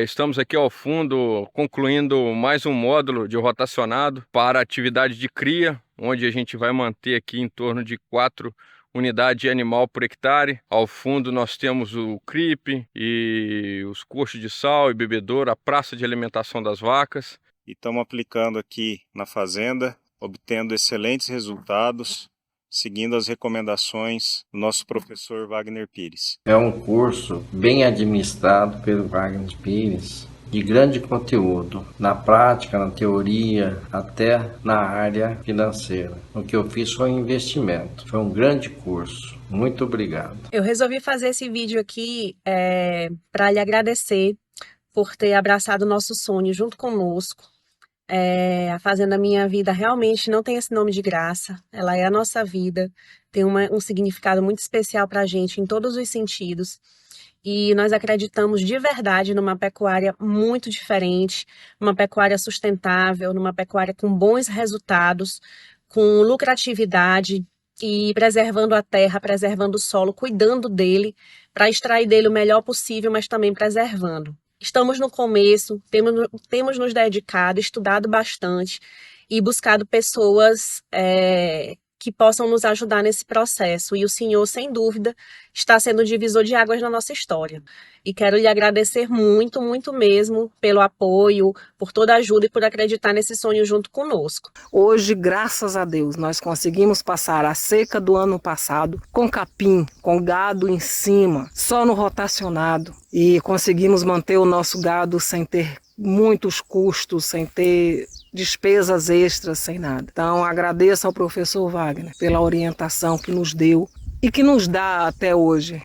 Estamos aqui ao fundo concluindo mais um módulo de rotacionado para atividade de cria, onde a gente vai manter aqui em torno de 4 unidades de animal por hectare. Ao fundo nós temos o CRIP e os coxos de sal e bebedouro, a praça de alimentação das vacas. E estamos aplicando aqui na fazenda, obtendo excelentes resultados, seguindo as recomendações do nosso professor Wagner Pires. É um curso bem administrado pelo Wagner Pires, de grande conteúdo, na prática, na teoria, até na área financeira. O que eu fiz foi um investimento, foi um grande curso. Muito obrigado. Eu resolvi fazer esse vídeo aqui para lhe agradecer por ter abraçado o nosso sonho junto conosco. A Fazenda Minha Vida realmente não tem esse nome de graça, ela é a nossa vida, tem um significado muito especial para a gente em todos os sentidos. E nós acreditamos de verdade numa pecuária muito diferente, uma pecuária sustentável, numa pecuária com bons resultados, com lucratividade e preservando a terra, preservando o solo, cuidando dele, para extrair dele o melhor possível, mas também preservando. Estamos no começo, temos nos dedicado, estudado bastante e buscado pessoas que possam nos ajudar nesse processo. E o senhor, sem dúvida, está sendo o divisor de águas na nossa história. E quero lhe agradecer muito, muito mesmo pelo apoio, por toda a ajuda e por acreditar nesse sonho junto conosco. Hoje, graças a Deus, nós conseguimos passar a seca do ano passado com capim, com gado em cima, só no rotacionado. E conseguimos manter o nosso gado sem ter muitos custos, sem ter despesas extras, sem nada. Então agradeço ao professor Wagner pela orientação que nos deu e que nos dá até hoje.